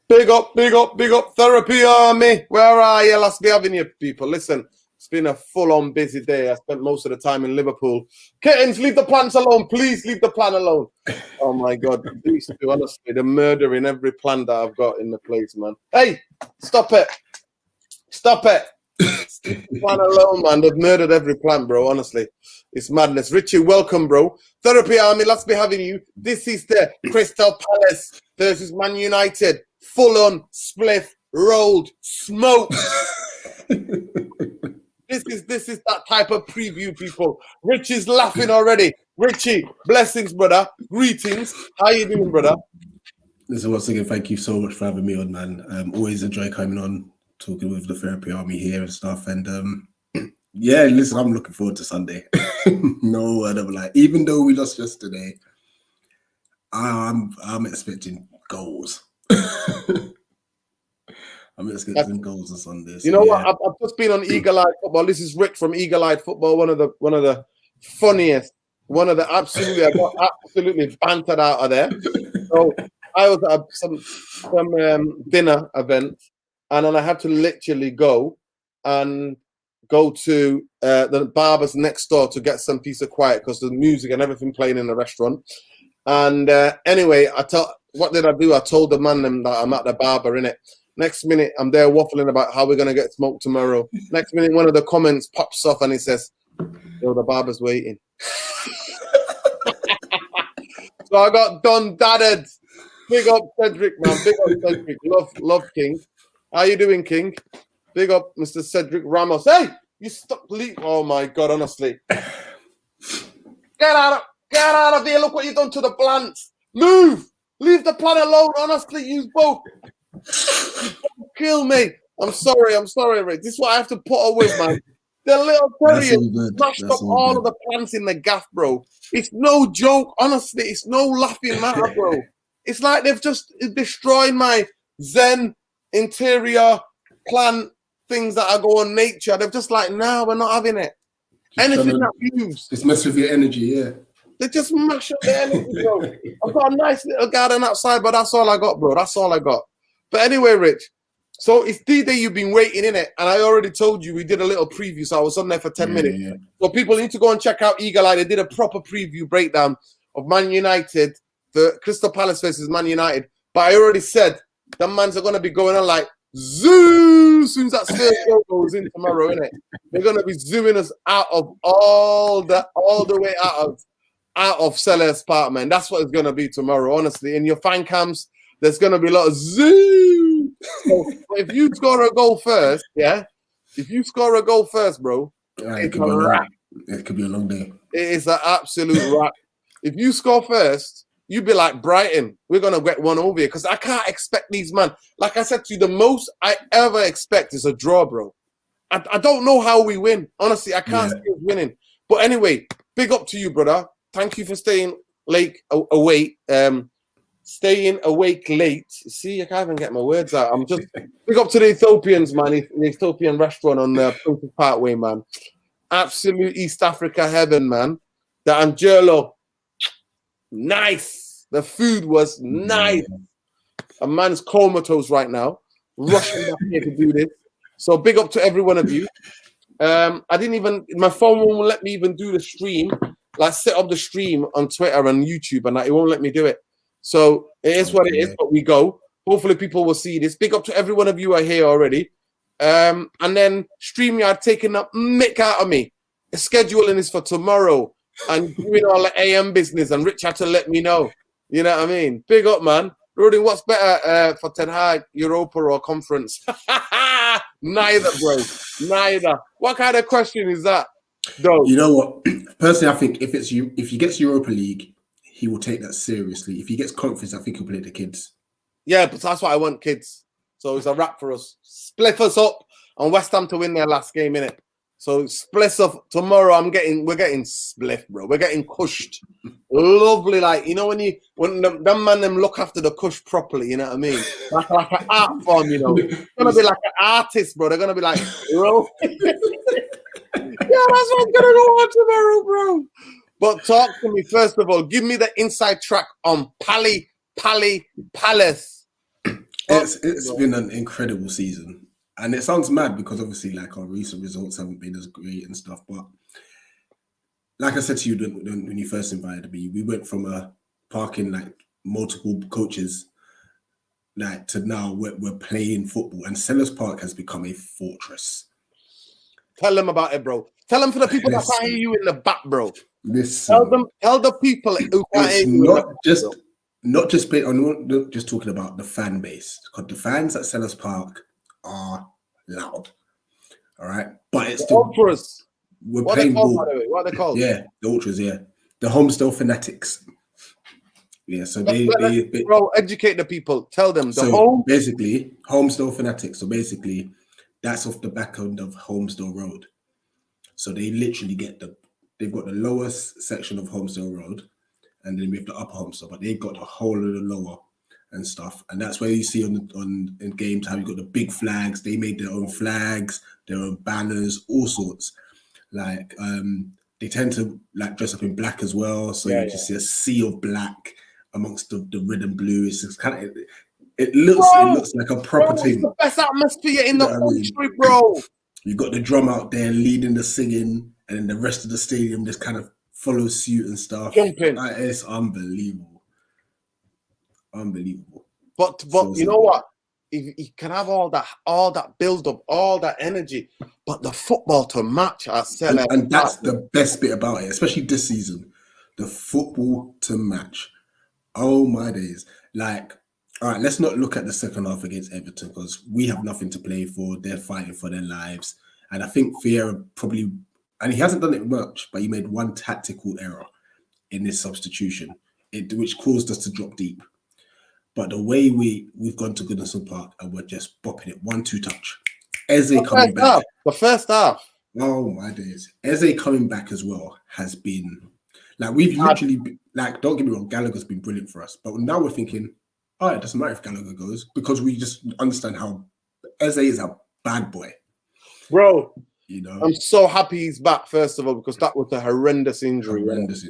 Big up, Therapy Army. Where are you? Let's be having you people. Listen, it's been a full-on busy day. I spent most of the time in Liverpool. Kittens, leave the plants alone. Please leave the plant alone. Oh, my God. These two, honestly, the murder in every plant that I've got in the place, man. Hey, stop it. Stop it. Leave the plant alone, man. They've murdered every plant, bro, honestly. It's madness. Richie, welcome, bro. Therapy Army, let's be having you. This is the Crystal Palace versus Man United. Full-on, spliff, rolled, smoked. This is that type of preview, people. Richie's laughing already. Richie, blessings, brother. Greetings. How you doing, brother? Listen, once again, thank you so much for having me on, man. Always enjoy coming on, talking with the Therapy Army here and stuff. And yeah, listen, I'm looking forward to Sunday. No word of a lie. Even though we lost yesterday, I'm expecting goals. I'm expecting goals on Sunday. So, you know what? I've just been on Eagle Eye Football. This is Rick from Eagle Eye Football. One of the funniest. One of the absolutely. I got absolutely bantered out of there. So I was at some dinner event, and then I had to literally go to the barber's next door to get some peace of quiet because the music and everything playing in the restaurant. And anyway, what did I do? I told the man that I'm at the barber, innit? Next minute, I'm there waffling about how we're going to get smoked tomorrow. Next minute, one of the comments pops off and he says, yo, the barber's waiting. So I got done dadded. Big up Cedric, man. Big up Cedric. Love King. How you doing, King? Big up Mr. Cedric Ramos. Hey, you stop leaving. Oh, my God, honestly. Get out of here. Look what you've done to the plants. Move. Leave the plant alone. Honestly, you both. Kill me. I'm sorry, Rick. This is what I have to put up with, man. The little terrier smashed up all of the plants in the gaff, bro. It's no joke. Honestly, it's no laughing matter, bro. It's like they've just destroyed my Zen interior plant things that I go on nature. They're just like, nah, we're not having it. Anything that moves. It's messing with your energy, yeah. They just mash up the energy, bro. I've got a nice little garden outside, but that's all I got, bro. That's all I got. But anyway, Rich, so it's D-Day you've been waiting, innit? And I already told you we did a little preview, so I was on there for 10 minutes. Yeah. So people need to go and check out Eagle Eye. They did a proper preview breakdown of Man United, the Crystal Palace versus Man United. But I already said the mans are going to be going on like zoo as soon as that first goal goes in tomorrow, innit? They're going to be zooming us out of all the way out of Selhurst Park, man. That's what it's going to be tomorrow, honestly. In your fan cams, there's going to be a lot of zoo. So if you score a goal first, yeah? If you score a goal first, bro, it could be a wrap. It could be a long day. It is an absolute wrap. If you score first, you'd be like Brighton. We're going to get one over here because I can't expect these, man. Like I said to you, the most I ever expect is a draw, bro. I don't know how we win. Honestly, I can't see us winning. But anyway, big up to you, brother. Thank you for staying awake. Staying awake late. See, I can't even get my words out. I'm just big up to the Ethiopians, man. The Ethiopian restaurant on the Princess Parkway, man. Absolute East Africa heaven, man. The Angelo, nice. The food was nice. A man's comatose right now, rushing back here to do this. So big up to every one of you. My phone won't let me even do the stream. Like set up the stream on Twitter and YouTube, and it won't let me do it. So it is what it is, but we go. Hopefully people will see this. Big up to every one of you are here already. And then StreamYard taking up mick out of me. Scheduling this for tomorrow and doing all the AM business, and Rich had to let me know. You know what I mean? Big up, man. Rudy, what's better for Ten Hag, Europa or conference? Neither, bro. Neither. What kind of question is that, though? You know what? Personally, I think if he gets Europa League, he will take that seriously. If he gets conference, I think he'll play the kids. Yeah, but that's why I want kids. So it's a wrap for us. Split us up and West Ham to win their last game, innit? So split up tomorrow. We're getting split, bro. We're getting cushed. Lovely, like, you know, when them man look after the cush properly, you know what I mean? Like an art form, you know. It's gonna be like an artist, bro. They're gonna be like, bro. Yeah, that's what I'm gonna go on tomorrow, bro. But talk to me first of all. Give me the inside track on Palace. It's been an incredible season, and it sounds mad because obviously like our recent results haven't been as great and stuff. But like I said to you when you first invited me, we went from a parking like multiple coaches like to now we're playing football, and Selhurst Park has become a fortress. Tell them about it, bro. Tell them for the people that Listen. can't hear you in the back, bro. Listen, Tell the people who can't hear it's you in the back, not just I'm not just talking about the fan base, because the fans at Selhurst Park are loud. All right, but it's the ultras. we're What playing they called, ball. by the way? What are they called? Yeah, the ultras. Yeah, the Homestyle fanatics. Yeah, so they bro, educate the people. Tell them basically Homestyle fanatics. So basically, that's off the back end of Homestyle Road. So they literally they've got the lowest section of Homestyle Road, and then we have the upper Homestyle, but they've got the whole of the lower and stuff. And that's where you see in games how you got the big flags. They made their own flags, their own banners, all sorts. Like they tend to like dress up in black as well. So you just see a sea of black amongst the red and blue. It's just kind of it looks like a proper thing. It's the best atmosphere in the country, bro. You got the drum out there leading the singing, and then the rest of the stadium just kind of follows suit and stuff. Jumping. It's unbelievable. But you know what? You can have all that build up, all that energy, but the football to match at Selhurst, and that's the best bit about it, especially this season. The football to match. Oh my days! Like, all right, let's not look at the second half against Everton because we have nothing to play for. They're fighting for their lives, and I think Vieira probably, and he hasn't done it much, but he made one tactical error in this substitution, which caused us to drop deep. But the way we've gone to Goodison Park and we're just bopping it 1-2 touch. Eze coming back. The first half. Oh my days! Eze coming back as well has been like we've literally like. Don't get me wrong, Gallagher's been brilliant for us, but now we're thinking, oh, it doesn't matter if Gallagher goes because we just understand how Eze is a bad boy, bro. You know, I'm so happy he's back. First of all, because that was a horrendous injury. Horrendous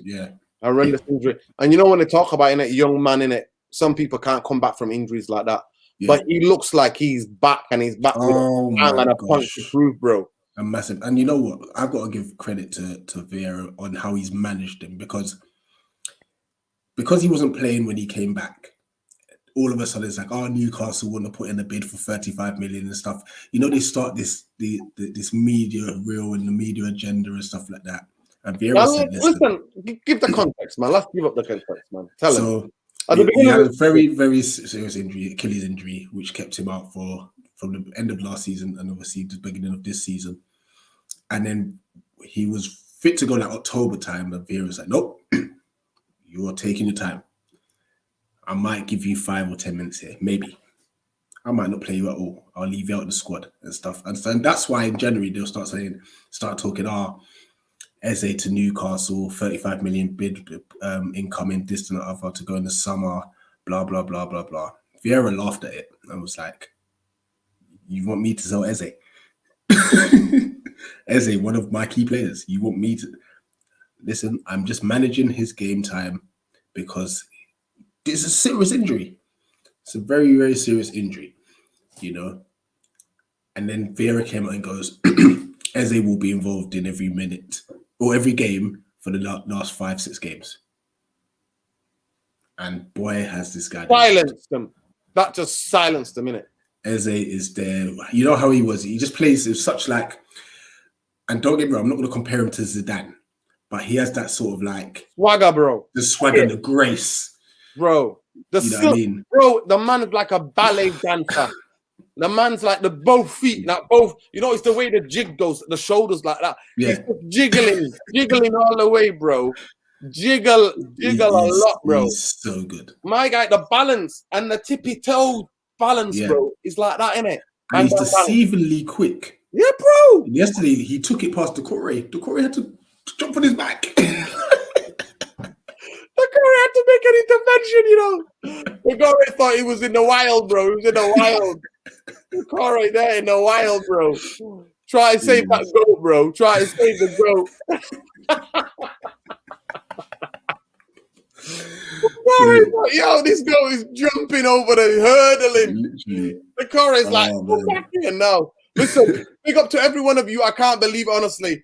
injury. And you know when they talk about in it, young man in it, some people can't come back from injuries like that. Yeah. But he looks like he's back, and he's back with a punch to prove, bro. A massive. And you know what? I've got to give credit to Vieira on how he's managed him because he wasn't playing when he came back. All of a sudden, it's like, oh, Newcastle want to put in a bid for 35 million and stuff. You know, they start this media reel and the media agenda and stuff like that. And Vieira said, listen, give the context, man. Let's give up the context, man. Tell him. He had a very, very serious injury, Achilles injury, which kept him out from the end of last season and obviously the beginning of this season. And then he was fit to go like October time, and Vieira was like, nope, you are taking your time. I might give you 5 or 10 minutes here, maybe. I might not play you at all. I'll leave you out of the squad and stuff. And that's why in January they'll start talking, Eze to Newcastle, 35 million bid incoming, distant offer to go in the summer, blah, blah, blah, blah, blah. Vieira laughed at it and was like, you want me to sell Eze? Eze, one of my key players. You want me to... Listen, I'm just managing his game time because it's a serious injury. It's a very, very serious injury, you know? And then Vieira came out and goes, Eze will be involved in every minute or every game for the last 5-6 games. And boy, has this guy silenced them. That just silenced them, innit? Eze is there. You know how he was. He just plays with such like, and don't get me wrong, I'm not going to compare him to Zidane, but he has that sort of like swagger, bro. The swagger and the grace, bro. You know what I mean? Bro, the man's like a ballet dancer. The man's like the both feet, like both. You know, it's the way the jig goes, the shoulders like that. Yeah, he's jiggling all the way, bro. Jiggle a lot, bro. He's so good. My guy, the balance and the tippy toe balance, bro, is like that, innit? And he's deceivingly quick. Yeah, bro. And yesterday he took it past Decore. Decore had to jump on his back. Decore had to make an intervention, you know. Decore thought he was in the wild, bro. He was in the wild. Decore there in the wild, bro. Try and save that goat, bro. Try and save the goat. Corey, yo, this girl is jumping over the hurdling. Literally. The Corey is like, Oh, come man. back here now. Listen, big up to every one of you. I can't believe it, honestly.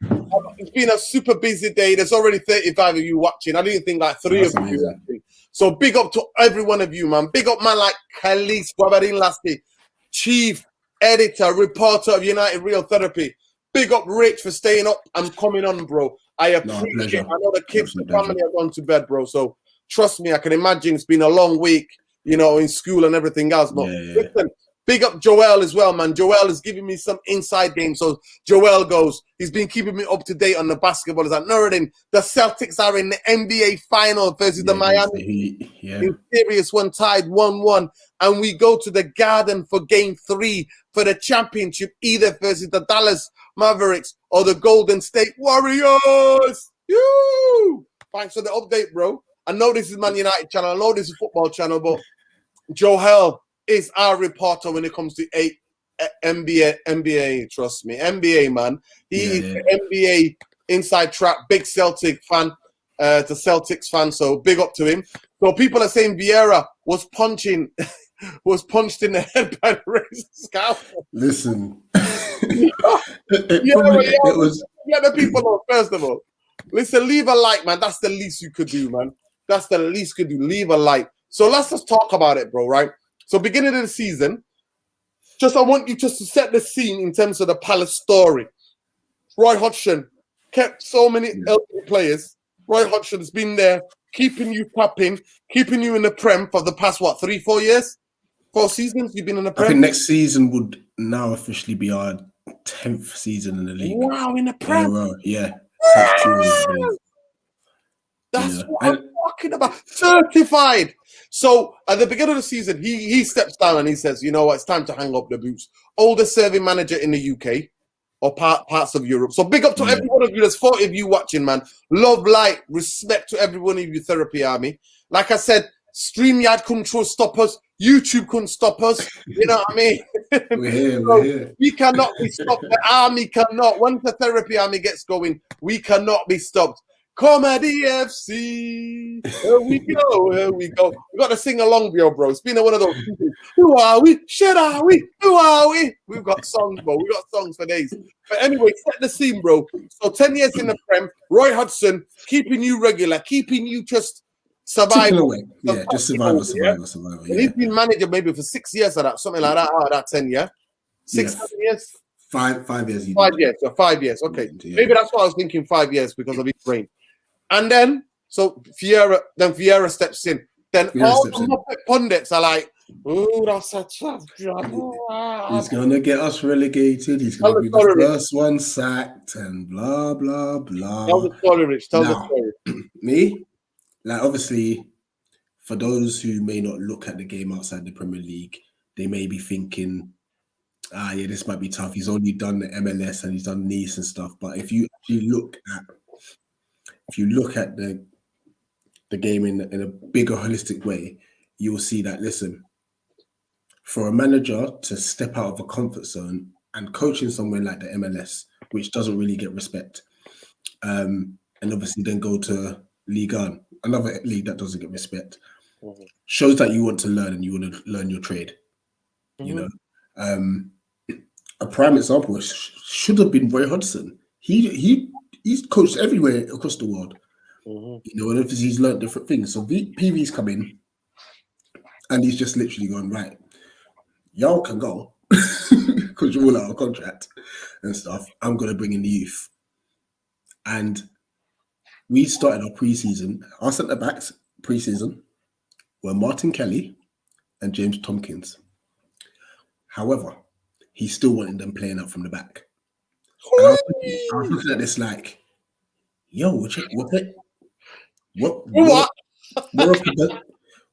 It's been a super busy day. There's already 35 of you watching. I didn't think like three That's of you amazing. watching. So big up to every one of you, man. Big up man like Khalees Guabarin Lasky, chief editor, reporter of United Real Therapy. Big up Rich for staying up and coming on, bro. I appreciate pleasure. it. I know the kids, Absolute the family have gone to bed, bro. So trust me, I can imagine it's been a long week, you know, in school and everything else. But listen, big up Joel as well, man. Joel is giving me some inside game. So Joel goes, he's been keeping me up to date on the basketball. He's like, Nuruddin, the Celtics are in the NBA final versus the Miami Heat. In serious one, tied 1-1. And we go to the Garden for game 3 for the championship, either versus the Dallas Mavericks or the Golden State Warriors. Yoo! Thanks for the update, bro. I know this is Man United channel. I know this is football channel, but Joel is our reporter when it comes to NBA. Trust me, NBA man. He is the NBA inside track. Big Celtic fan, the Celtics fan. So big up to him. So people are saying Vieira was punched in the head by the Razor scalpel. Listen, it was. Let the people know first of all. Listen, leave a like, man. That's the least you could do, man. That's the least you could do. Leave a like. So let's just talk about it, bro. Right. So beginning of the season, I want you just to set the scene in terms of the Palace story. Roy Hodgson kept so many elderly players. Roy Hodgson's been there, keeping you tapping, keeping you in the Prem for the past, 3-4 years? 4 seasons you've been in the Prem? I think next season would now officially be our 10th season in the league. Wow, in the Prem? Yeah. That's what I'm talking about. Certified. So at the beginning of the season, he steps down and he says, you know what, it's time to hang up the boots. Oldest serving manager in the UK or parts of Europe. So big up to every one of you. There's 40 of you watching, man. Love, light, respect to every one of you, Therapy Army. Like I said, StreamYard couldn't stop us. YouTube couldn't stop us. You know what I mean? We're here. We cannot be stopped. The army cannot. Once the Therapy Army gets going, we cannot be stopped. Comedy FC. Here we go. We got to sing along, bro. It's been one of those. Who are we? Should are we? Who are we? We've got songs, bro. We've got songs for days. But anyway, set the scene, bro. So 10 years in the Prem, Roy Hodgson keeping you regular, keeping you just surviving. Yeah, just survival. Yeah. And he's been manager maybe for 6 years or that, something like that. That 10 year. 7 years? 5 years. 5 years. So 5 years. Okay. Yeah. Maybe that's what I was thinking, 5 years because of his brain. And then, so Vieira steps in. Then all the pundits are like, "Oh, that's a tough job. He's gonna get us relegated. He's gonna be the first one sacked, and blah blah blah." Tell the story, Rich. Tell the story. Me, like obviously, for those who may not look at the game outside the Premier League, they may be thinking, yeah, this might be tough. He's only done the MLS and he's done Nice and stuff. But if you actually look at the game in a bigger holistic way, you will see that, listen, for a manager to step out of a comfort zone and coaching somewhere like the MLS, which doesn't really get respect, and obviously then go to Ligue 1, another league that doesn't get respect, shows that you want to learn and you want to learn your trade. You know, a prime example should have been Roy Hodgson. He's coached everywhere across the world. You know, and obviously he's learned different things. So PV's come in and he's just literally gone, right, y'all can go because you're all out of contract and stuff. I'm going to bring in the youth. And we started our preseason. Our centre backs preseason were Martin Kelly and James Tompkins. However, he still wanted them playing out from the back. And I was looking at this like, yo,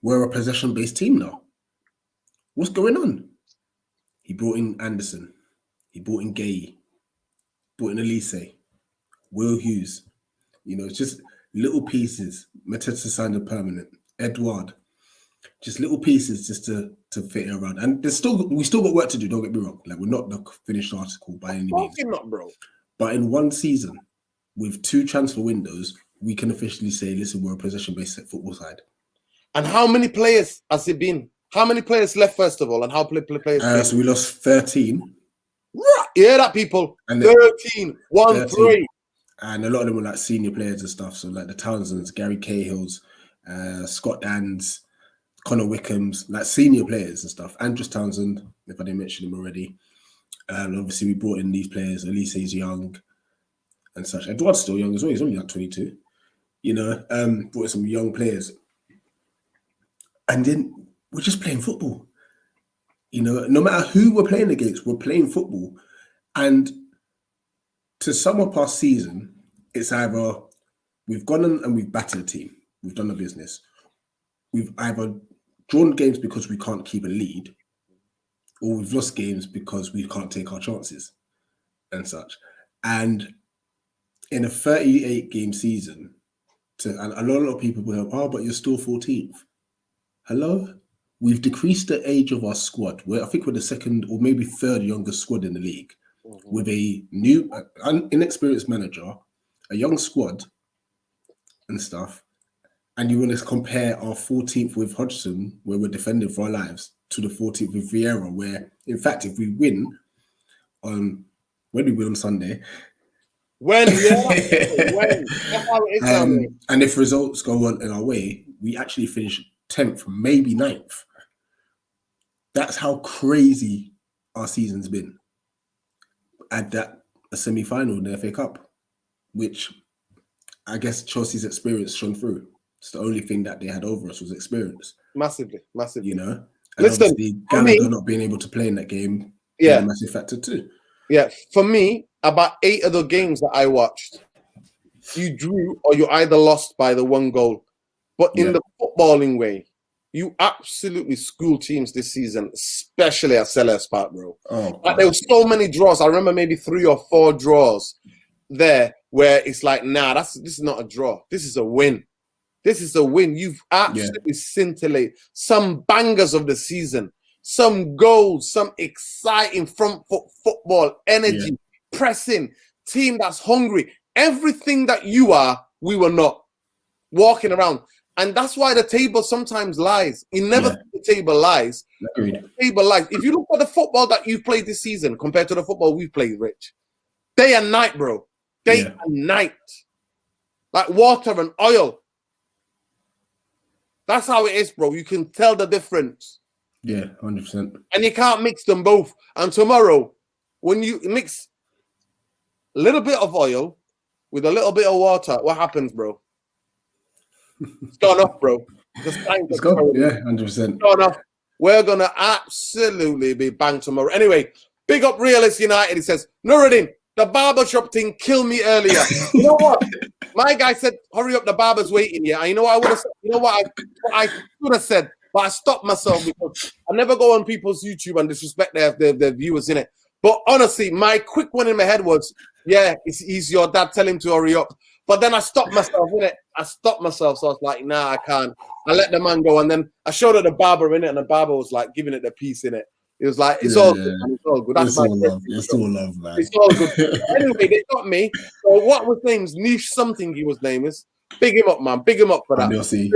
we're a possession-based team now. What's going on? He brought in Anderson. He brought in Gay. Brought in Elise. Will Hughes. You know, it's just little pieces. Mateta signed a permanent. Edward. Just little pieces just to fit it around. And we still got work to do, don't get me wrong. Like, we're not the finished article by any means. Not, bro. But in one season, with 2 transfer windows, we can officially say, listen, we're a possession-based football side. And how many players has it been? How many players left, first of all, and how many players came? So we lost 13. Yeah, that people. And 13, 1, 3. And a lot of them were like senior players and stuff. So like the Townsends, Gary Cahills, Scott Dans, Connor Wickhams, like senior players and stuff. Andrews Townsend, if I didn't mention him already. And obviously we brought in these players. Elise is young and such. Edward's still young as well. He's only like 22. You know, brought in some young players. And then we're just playing football. You know, no matter who we're playing against, we're playing football. And to sum up our season, it's either we've gone and we've battered a team. We've done the business. We've either drawn games because we can't keep a lead, or we've lost games because we can't take our chances and such. And in a 38-game season, and a lot of people will go, oh, but you're still 14th. Hello? We've decreased the age of our squad. I think we're the second or maybe third youngest squad in the league, with a new, inexperienced manager, a young squad and stuff. And you want to compare our 14th with Hodgson, where we're defending for our lives, to the 14th with Vieira, where, in fact, if we win when we win on Sunday, when? That's how it is. And if results go on in our way, we actually finish 10th, maybe 9th. That's how crazy our season's been. Add that a semi-final in the FA Cup, which I guess Chelsea's experience shone through. It's the only thing that they had over us was experience. Massively. You know? And listen, obviously Gallagher not being able to play in that game was a massive factor too. Yeah, for me, about 8 of the games that I watched, you drew or you either lost by the 1 goal. But in the footballing way, you absolutely schooled teams this season, especially at Selhurst Park, bro. Like, there were so many draws. I remember maybe 3 or 4 draws there where it's like, nah, this is not a draw. This is a win. This is a win. You've absolutely scintillated some bangers of the season, some goals, some exciting front foot football, energy, pressing, team that's hungry. Everything that you are, we were not walking around. And that's why the table sometimes lies. It never the table lies. Agreed. The table lies. If you look at the football that you've played this season compared to the football we've played, Rich, day and night, bro. Day and night. Like water and oil. That's how it is, bro. You can tell the difference. Yeah, 100%. And you can't mix them both. And tomorrow, when you mix a little bit of oil with a little bit of water, what happens, bro? It's gone off, bro. Let's go. Yeah, 100%. It's gone off. We're going to absolutely be banged tomorrow. Anyway, big up Realist United. He says, Nuruddin, the barbershop thing killed me earlier. You know what? My guy said, hurry up, the barber's waiting here. And you know what I would have said? You know what I should have said? But I stopped myself because I never go on people's YouTube and disrespect their viewers in it. But honestly, my quick one in my head was, he's your dad. Tell him to hurry up. But then I stopped myself in it. I stopped myself. So I was like, nah, I can't. I let the man go. And then I showed her the barber in it. And the barber was like giving it the piece in it. It was like, it's all good, man. It's all good. That's it's all love. It's all love, man. It's all good. Anyway, they got me. So what was name's Niche something he was name is. Big him up, man. Big him up for that. You'll see.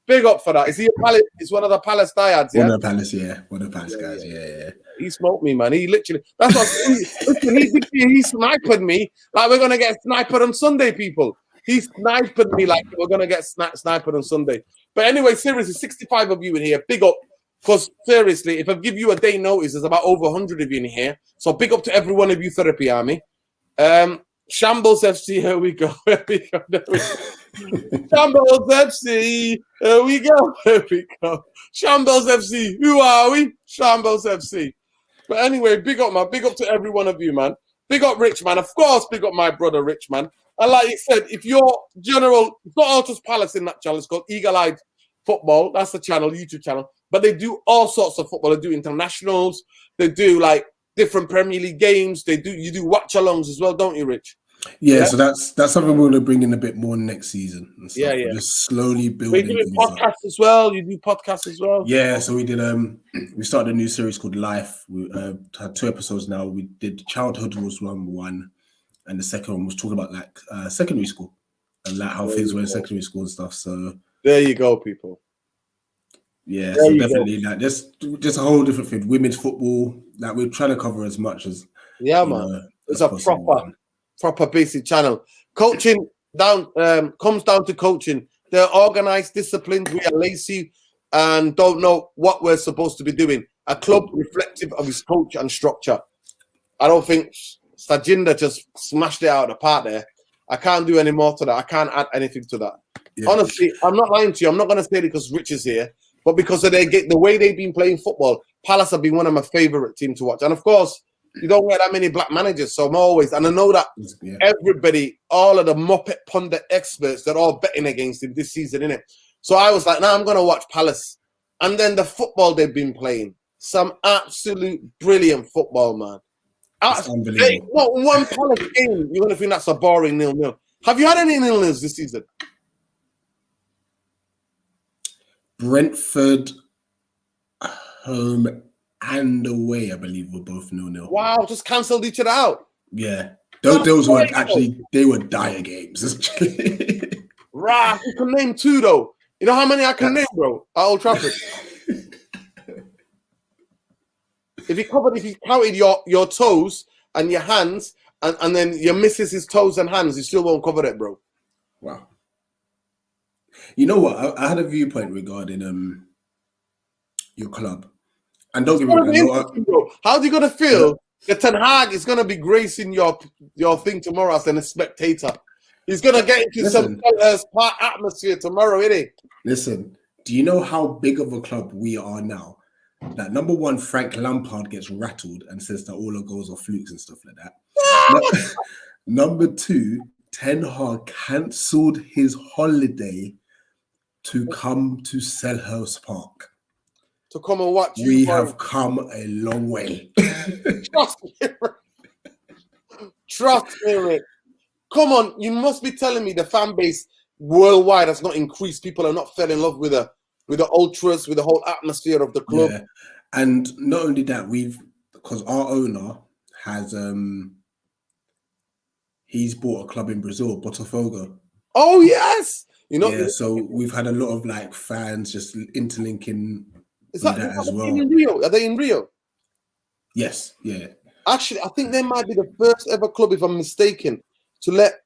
Big up for that. Is he a Palace? He's one of the Palace diehards, yeah? One of the Palace, One of the Palace guys, yeah. He smoked me, man. He literally, that's what he sniped me like we're going to get sniped on Sunday, people. He sniped me like we're going to get sniped on Sunday. But anyway, seriously, 65 of you in here. Big up. Because seriously, if I give you a day notice, there's about over 100 of you in here. So big up to every one of you, Therapy Army. Shambles FC, here we go. Shambles FC, here we go. Shambles FC, who are we? Shambles FC. But anyway, big up, man. Big up to every one of you, man. Big up Rich, man. Of course, big up my brother Rich, man. And like you said, if you're general, it's not Ultras Palace in that channel. It's called Eagle Eyed Football. That's the channel, YouTube channel. But they do all sorts of football. They do internationals. They do like different Premier League games. You do watch-alongs as well, don't you, Rich? Yeah, so that's something we're going to bring in a bit more next season. And stuff. Yeah. We're just slowly building. We do podcasts as well. You do podcasts as well. Yeah, so we did. We started a new series called Life. We had 2 episodes now. We did Childhood was one, and the second one was talking about like secondary school and like how things were in secondary school and stuff. So there you go, people. Yeah, there so definitely like just a whole different thing. Women's football, like we're trying to cover as much as man. It's a proper basic channel. Coaching comes down to coaching. They're organized, disciplined. We are lazy and don't know what we're supposed to be doing. A club reflective of his coach and structure. I don't think Stajinder just smashed it out of the park there. I can't do any more to that. I can't add anything to that. Yeah. Honestly, I'm not lying to you. I'm not going to say it because Rich is here, but because of the way they've been playing football, Palace have been one of my favourite teams to watch. And of course, you don't get that many black managers, so I'm always, and I know that everybody, all of the Muppet pundit experts, they're all betting against him this season, innit? So I was like, I'm going to watch Palace. And then the football they've been playing, some absolute brilliant football, man. Unbelievable. Not one Palace game, you're going to think that's a boring 0-0. Have you had any 0-0s this season? Brentford, home and away, I believe, were both 0-0. Wow, just cancelled each other out. Yeah. Those were actually, they were dire games. Right, you can name 2, though. You know how many I can name, bro, at Old Trafford? If you counted your toes and your hands, and then your missus' toes and hands, you still won't cover it, bro. Wow. You know what? I had a viewpoint regarding your club. And don't get me wrong. How's he gonna feel that Ten Hag is gonna be gracing your thing tomorrow as a spectator? He's gonna get into some Selhurst Park atmosphere tomorrow, isn't he? Listen, do you know how big of a club we are now? That number one, Frank Lampard gets rattled and says that all our goals are flukes and stuff like that. Number 2, Ten Hag cancelled his holiday to come to Selhurst Park. To come and watch you. We have come a long way. Trust me, Rick. Trust me, Rick. Come on, you must be telling me the fan base worldwide has not increased. People are not fell in love with the ultras, with the whole atmosphere of the club. Yeah. And not only that, because our owner has he's bought a club in Brazil, Botafogo. Oh yes. So we've had a lot of like fans just interlinking. Is that as well? In Rio? Are they in Rio? Yes, yeah. Actually, I think they might be the first ever club, if I'm mistaken, to let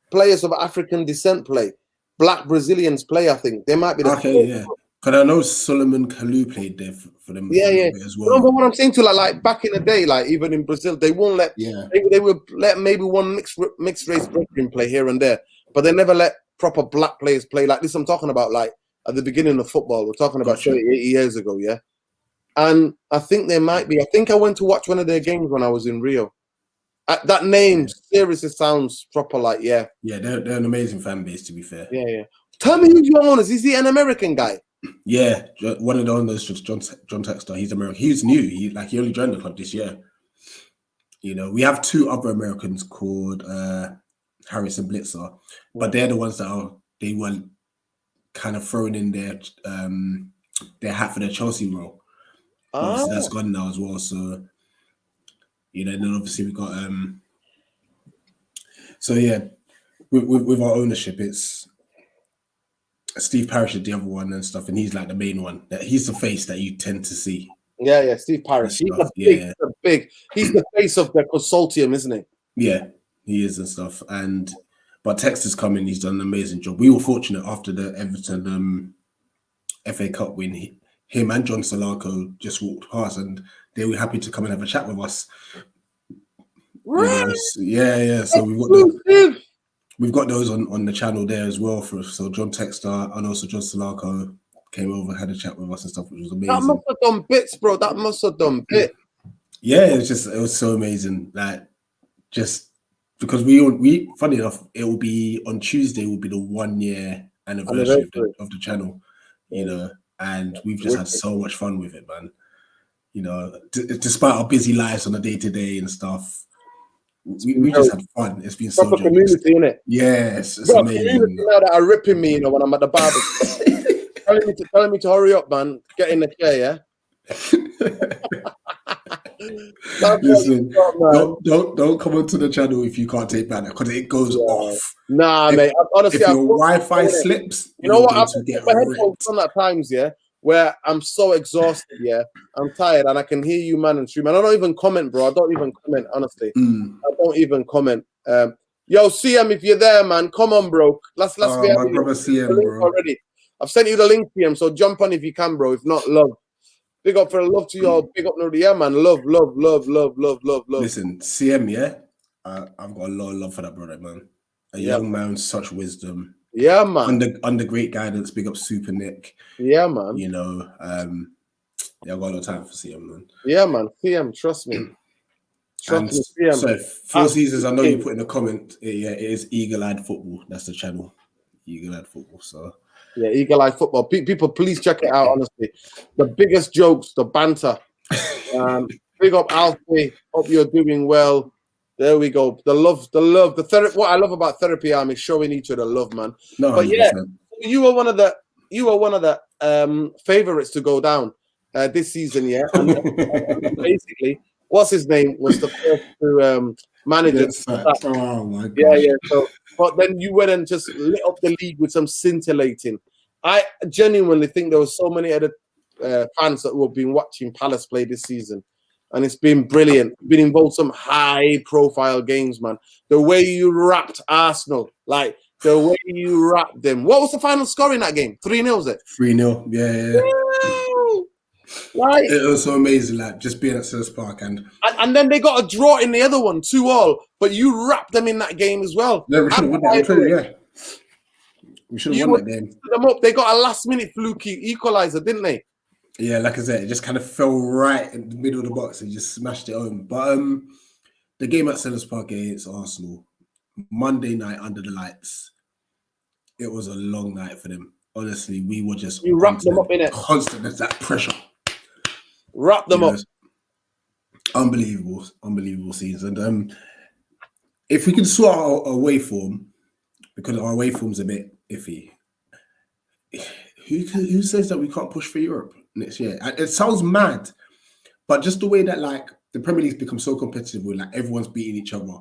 players of African descent play. Black Brazilians play, I think. They might be the first. Yeah. Because I know Solomon Kalou played there for them as well. But what I'm saying to like back in the day, like even in Brazil, they won't let they would let maybe one mixed race brethren play here and there, but they never let proper black players play like this. I'm talking about like at the beginning of football. We're talking about 30, 80 years ago, yeah. And I think there might be. I think I went to watch one of their games when I was in Rio. That name seriously sounds proper. Like they're an amazing fan base, to be fair. Yeah. Tell me who's your owners. Is he an American guy? Yeah, one of the owners, John Textor. He's American. He's new. He only joined the club this year. We have 2 other Americans called Harris and Blitzer, but they're the ones that they were kind of throwing in their hat for their Chelsea role. Obviously, that's gone now as well. So, then obviously we've got with our ownership, it's Steve Parish is the other one and stuff, and he's like the main one. He's the face that you tend to see. Yeah, Steve Parish. He's the face of the consortium, isn't he? Yeah, he is and stuff. But Texter's coming. He's done an amazing job. We were fortunate after the Everton FA Cup win. Him and John Solarco just walked past, and they were happy to come and have a chat with us. Right? Yeah. So we've got those on the channel there as well. So John Texter and also John Solarco came over, had a chat with us and stuff, which was amazing. That must have done bits, bro. That must have done bits. Yeah, it was so amazing. Like, just because we funny enough, it will be on Tuesday. Will be the 1-year anniversary of the channel, and we've just had so much fun with it, man. Despite our busy lives on a day-to-day and stuff. We just had fun. It's been so proper community, innit? Yes, it's amazing. Community now that are ripping me, when I'm at the barber, telling me to hurry up, man. Get in the chair, yeah. That's what you Listen, got, man. don't come onto the channel if you can't take banner because it goes Yeah. off. Nah, If, mate. Honestly, if I've your Wi-Fi slips, you know you're what? going I've to just get put my headphones wrecked. on at times, yeah, where I'm so exhausted, yeah. I'm tired and I can hear you, man, and stream. And I don't even comment, bro. I don't even comment, honestly. I don't even comment. Yo, CM, if you're there, man, come on, bro. Let's be My having brother the CM, link bro. already. I've sent you the link, CM, so jump on if you can, bro. If not, love. Big up for love to your big up, yeah, man. Love. Listen, CM, yeah, I've got a lot of love for that brother, man. A Yeah, young man, such wisdom. yeah, man. Under great guidance. Big up Super Nick. Yeah, man. You know, yeah, I've got a lot of time for CM, man. Yeah, man. CM, trust me. And Trust me, CM. so 4 seasons, I know you put in a comment. Yeah, it is Eagle Eyed Football. That's the channel, Eagle Eyed Football. So yeah, Eagle Eye Football. People, please check it out. Honestly, the biggest jokes, the banter. Big up Alfie. Hope you're doing well. There we go. The love. The therapy. What I love about Therapy Army is showing each other love, man. no, But yeah, 100%. you were one of the favorites to go down this season, yeah. And basically, what's his name was the first to manage it. Yes, oh my Yeah, gosh. yeah. So, but then you went and just lit up the league with some scintillating. I genuinely think there were so many other fans that have been watching Palace play this season, and it's been brilliant. Been involved in some high-profile games, man. The way you wrapped Arsenal, like the way you wrapped them. What was the final score in that game? 3-0, was it? 3-0. Yeah. Right. It was so amazing, like just being at Selhurst Park and then they got a draw in the other one, 2-2. But you wrapped them in that game as well. yeah, we should have won that. I'll tell you, yeah. We should have won that game. Them up. They got a last-minute fluky equalizer, didn't they? Yeah, like I said, it just kind of fell right in the middle of the box and just smashed it home. But the game at Selhurst Park against Arsenal, Monday night under the lights, it was a long night for them. Honestly, we were just You wrapped them up in it. Constant as that pressure. Wrap them up. Unbelievable scenes. And if we can sort out our away form, because our away form's a bit iffy. Who says that we can't push for Europe next year? It sounds mad, but just the way that like the Premier League's become so competitive, where like everyone's beating each other,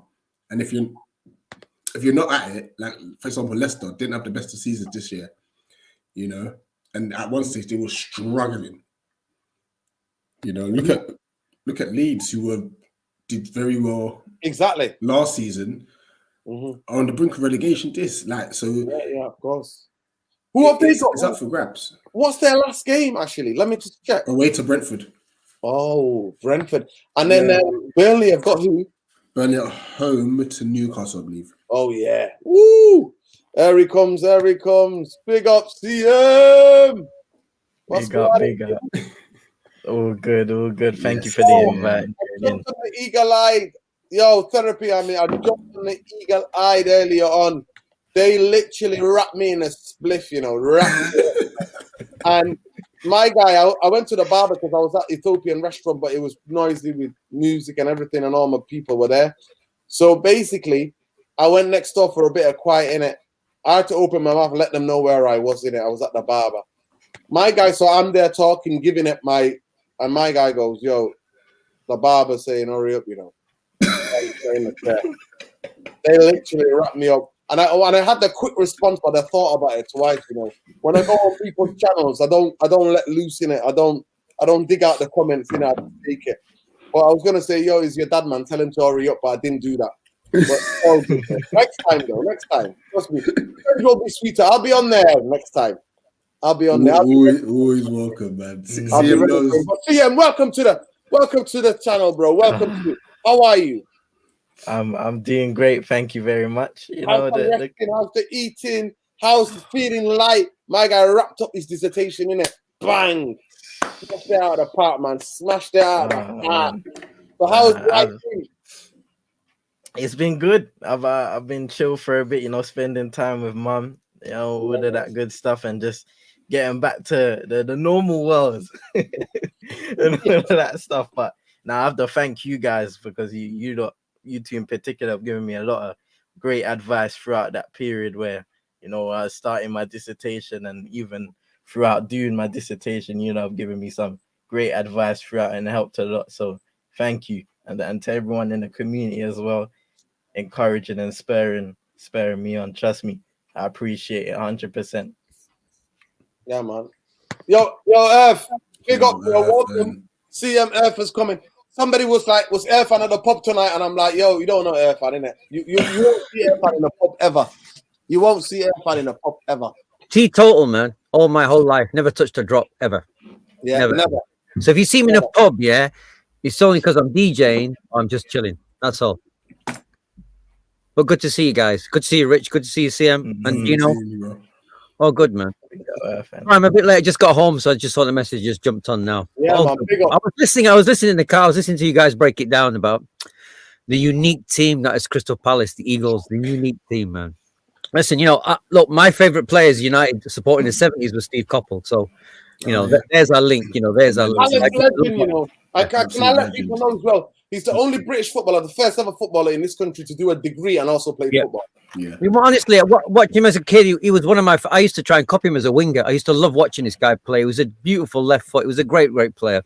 and if you're not at it, like for example, Leicester didn't have the best of seasons this year, you know, and at one stage they were struggling. You know, look at Leeds, who did very well exactly last season, on the brink of relegation. Yeah, of course. Who have they got? It's up for grabs. What's their last game? Actually, let me just check. Away to Brentford. Oh, Brentford, and then Burnley have got who? Burnley at home to Newcastle, I believe. Oh yeah, woo! There he comes. Big up, CM. Big up. All good. Thank you for the invite. Jumped on the eagle-eyed. Yo, Therapy. I jumped on the eagle-eyed earlier on. They literally wrapped me in a spliff, you know, And my guy, I went to the barber because I was at Ethiopian restaurant, but it was noisy with music and everything, and all my people were there. So basically, I went next door for a bit of quiet in it. I had to open my mouth and let them know where I was in it. I was at the barber. My guy, so I'm there talking, giving it and my guy goes, yo, the barber saying, hurry up, you know. They literally wrapped me up. And I had the quick response, but I thought about it twice, you know. When I go on people's channels, I don't let loose in it. I don't dig out the comments, you know, I take it. But I was gonna say, yo, is your dad, man, tell him to hurry up, but I didn't do that. But next time, trust me. It will be sweeter. I'll be on there next time. I'll be on there. Always welcome, man. CM, welcome to the channel, bro. Welcome to it. How are you? I'm doing great. Thank you very much. You know, how's the eating? How's the feeling light? My guy wrapped up his dissertation in it. Bang! Smashed it out of the park, man. Smashed it out of the park. So how's life? It's been good. I've been chill for a bit, you know, spending time with mum, you know, all of that good stuff, and just getting back to the normal world and all of that stuff. But now I have to thank you guys, because you two in particular have given me a lot of great advice throughout that period where, you know, I was starting my dissertation, and even throughout doing my dissertation, you know, have given me some great advice throughout and helped a lot. So thank you, and to everyone in the community as well, encouraging and spurring me on. Trust me, I appreciate it 100%. Yeah, man. Yo, Earth, big up, Yo, yo, Earth, welcome. CM Earth is coming. Somebody was like, was Earfan at the pub tonight? And I'm like, yo, you don't know Earfan, innit? You won't see Earfan in the pub ever. You won't see Earfan in the pub ever. Teetotal, man. All my whole life, never touched a drop ever. Yeah, Never. never. So if you see me in Never. a pub, yeah, it's only because I'm DJing or I'm just chilling. That's all. But good to see you guys. Good to see you, Rich. Good to see you, CM. And you know, oh, good, man. I'm a bit late. I just got home, so I just saw the message. Just jumped on now. Yeah, man. Big up. I was listening in the car. I was listening to you guys break it down about the unique team that is Crystal Palace, the Eagles, the unique team, man. Listen, you know, look, my favorite players United supporting the 70s was Steve Coppell. So, you know, there's our link. You know, there's our link. Legend, you know. Can I let people know as well? He's the only British footballer, the first ever footballer in this country to do a degree and also play football. Yeah. I mean, honestly, I watched him as a kid. He was one of my. I used to try and copy him as a winger. I used to love watching this guy play. He was a beautiful left foot. He was a great player.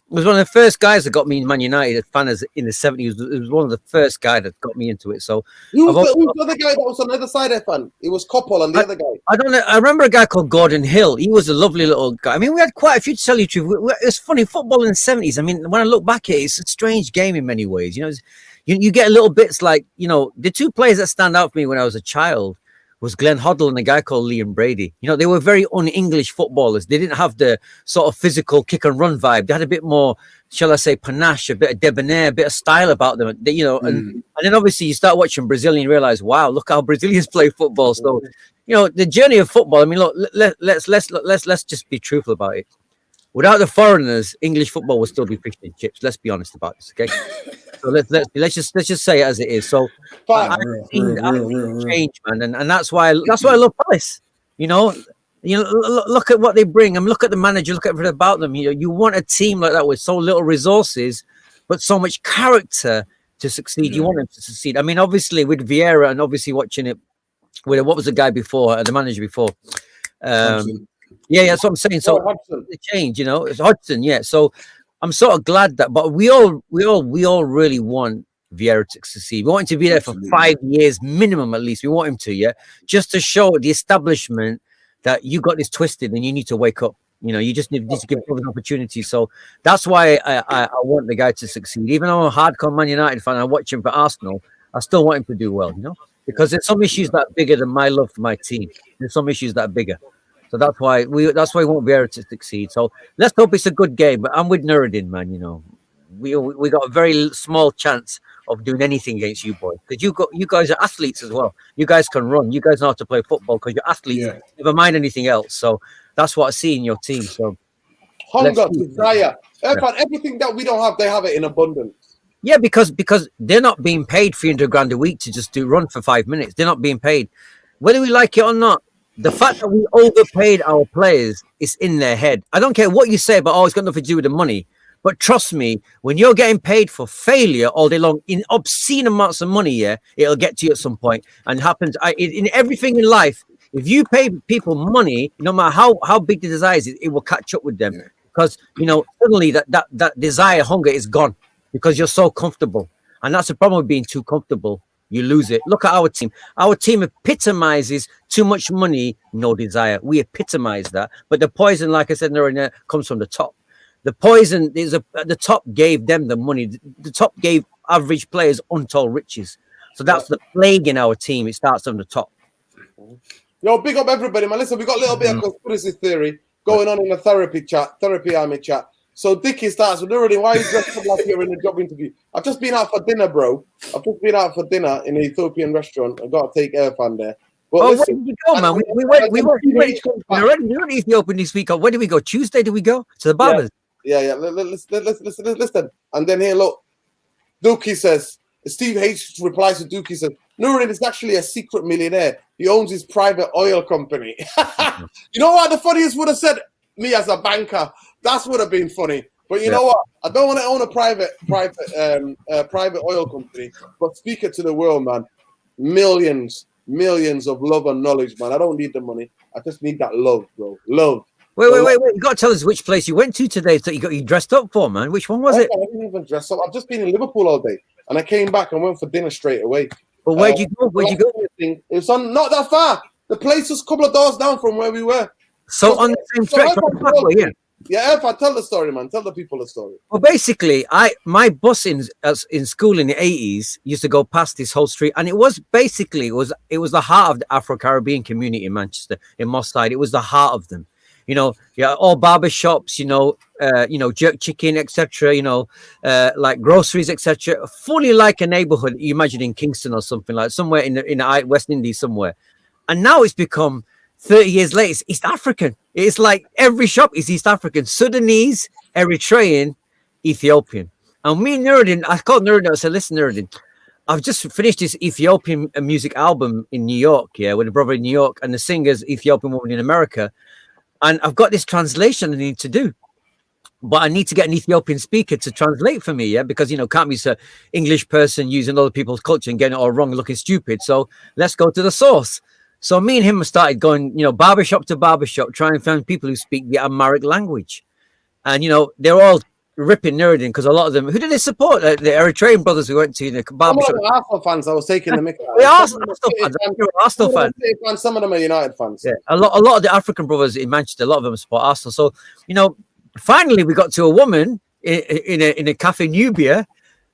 He was one of the first guys that got me in Man United as fan in the 70s. It was one of the first guys that got me into it. So who's the other guy that was on the other side of fan? It was Coppell and the other guy. I don't know. I remember a guy called Gordon Hill. He was a lovely little guy. I mean, we had quite a few, to tell you the truth. It's funny, football in the 70s. I mean, when I look back at it, it's a strange game in many ways. You know, you get little bits like, you know, the two players that stand out for me when I was a child was Glenn Hoddle and a guy called Liam Brady. You know, they were very un-English footballers. They didn't have the sort of physical kick and run vibe. They had a bit more, shall I say, panache, a bit of debonair, a bit of style about them. They, you know, and then obviously you start watching Brazil and you realize, wow, look how Brazilians play football. So, you know, the journey of football. I mean, look, let's just be truthful about it. Without the foreigners, English football would still be fish and chips. Let's be honest about this, okay? So let's just say it as it is. So I've seen change, man, and that's why I love Palace. You know, look at what they bring, and look at the manager, look at everything about them. You know, you want a team like that with so little resources, but so much character to succeed. You want them to succeed. I mean, obviously with Vieira, and obviously watching it with what was the guy before, the manager before. Yeah, that's what I'm saying. So the change, you know, it's Hodgson. Yeah, so I'm sort of glad that, but we all really want Vieira to succeed. We want him to be there for 5 years minimum, at least. We want him to, yeah, just to show the establishment that you got this twisted and you need to wake up. You know, you just need to give him an opportunity. So that's why I want the guy to succeed. Even though I'm a hardcore Man United fan, I watch him for Arsenal. I still want him to do well, you know, because there's some issues that are bigger than my love for my team. There's some issues that are bigger. So that's why we won't be able to succeed. So let's hope it's a good game. But I'm with Nuruddin, man. You know, we got a very small chance of doing anything against you boys, because you guys are athletes as well. You guys can run. You guys know how to play football because you're athletes. Yeah. Never mind anything else. So that's what I see in your team. So hunger, desire, everything that we don't have, they have it in abundance. Yeah, because they're not being paid 300 grand a week to just run for 5 minutes. They're not being paid, whether we like it or not. The fact that we overpaid our players is in their head. I don't care what you say about, it's got nothing to do with the money. But trust me, when you're getting paid for failure all day long in obscene amounts of money, yeah, it'll get to you at some point. And happens in everything in life. If you pay people money, no matter how big the desire is, it will catch up with them. Because, you know, suddenly that desire, hunger is gone because you're so comfortable. And that's the problem with being too comfortable. You lose it. Look at our team. Our team epitomizes too much money, no desire. We epitomize that. But the poison, like I said, comes from the top. The poison is the top gave them the money. The top gave average players untold riches. So that's the plague in our team. It starts from the top. Yo, big up everybody, man. Listen, we got a little bit of conspiracy theory going on in the therapy army chat. So Dickie starts with already. Why are you dressed up like you're in a job interview? I've just been out for dinner, bro. I've just been out for dinner in an Ethiopian restaurant. I've got to take Irfan there. But listen, where did you go, man? We went to Ethiopian this week. Where did we go? Tuesday did we go? To the barbers? Yeah. Listen. And then here, look. Dookie says, Steve H replies to Dookie says, Nurin is actually a secret millionaire. He owns his private oil company. You know what? The funniest would have said, me as a banker. That would have been funny. But you know what? I don't want to own a private oil company, but speak it to the world, man. Millions of love and knowledge, man. I don't need the money. I just need that love, bro. Love. Wait. You got to tell us which place you went to today that you dressed up for, man. Which one was it? I didn't even dress up. I've just been in Liverpool all day, and I came back and went for dinner straight away. But where'd you go? Where'd you go? It was on not that far. The place was a couple of doors down from where we were. So on the same stretch, yeah. Yeah, if I tell the story, man, tell the people the story. Well, basically, my bus in school in the 80s used to go past this whole street, and it was basically it was the heart of the Afro-Caribbean community in Manchester, in Moss Side. It was the heart of them, all barber shops, jerk chicken, etc. Like groceries, etc. Fully like a neighborhood you imagine in Kingston or something, like somewhere in the West Indies somewhere. And now it's become 30 years later, it's East African. It's like every shop is East African, Sudanese, Eritrean, Ethiopian. And me and Nuruddin, I called Nuruddin, I said, listen, Nuruddin, I've just finished this Ethiopian music album in New York, with a brother in New York, and the singer's Ethiopian woman in America. And I've got this translation I need to do. But I need to get an Ethiopian speaker to translate for me, because, can't be an English person using other people's culture and getting it all wrong and looking stupid. So let's go to the source. So me and him started going, barbershop to barbershop, trying to find people who speak the Amharic language. And, they're all ripping Nuruddin because a lot of them, who did they support? The Eritrean brothers we went to the barbershop. Some of the Arsenal fans, I was taking the mick. They are Arsenal fans. Some of them are United fans. Yeah, a lot of the African brothers in Manchester, a lot of them support Arsenal. So, finally we got to a woman in a cafe Nubia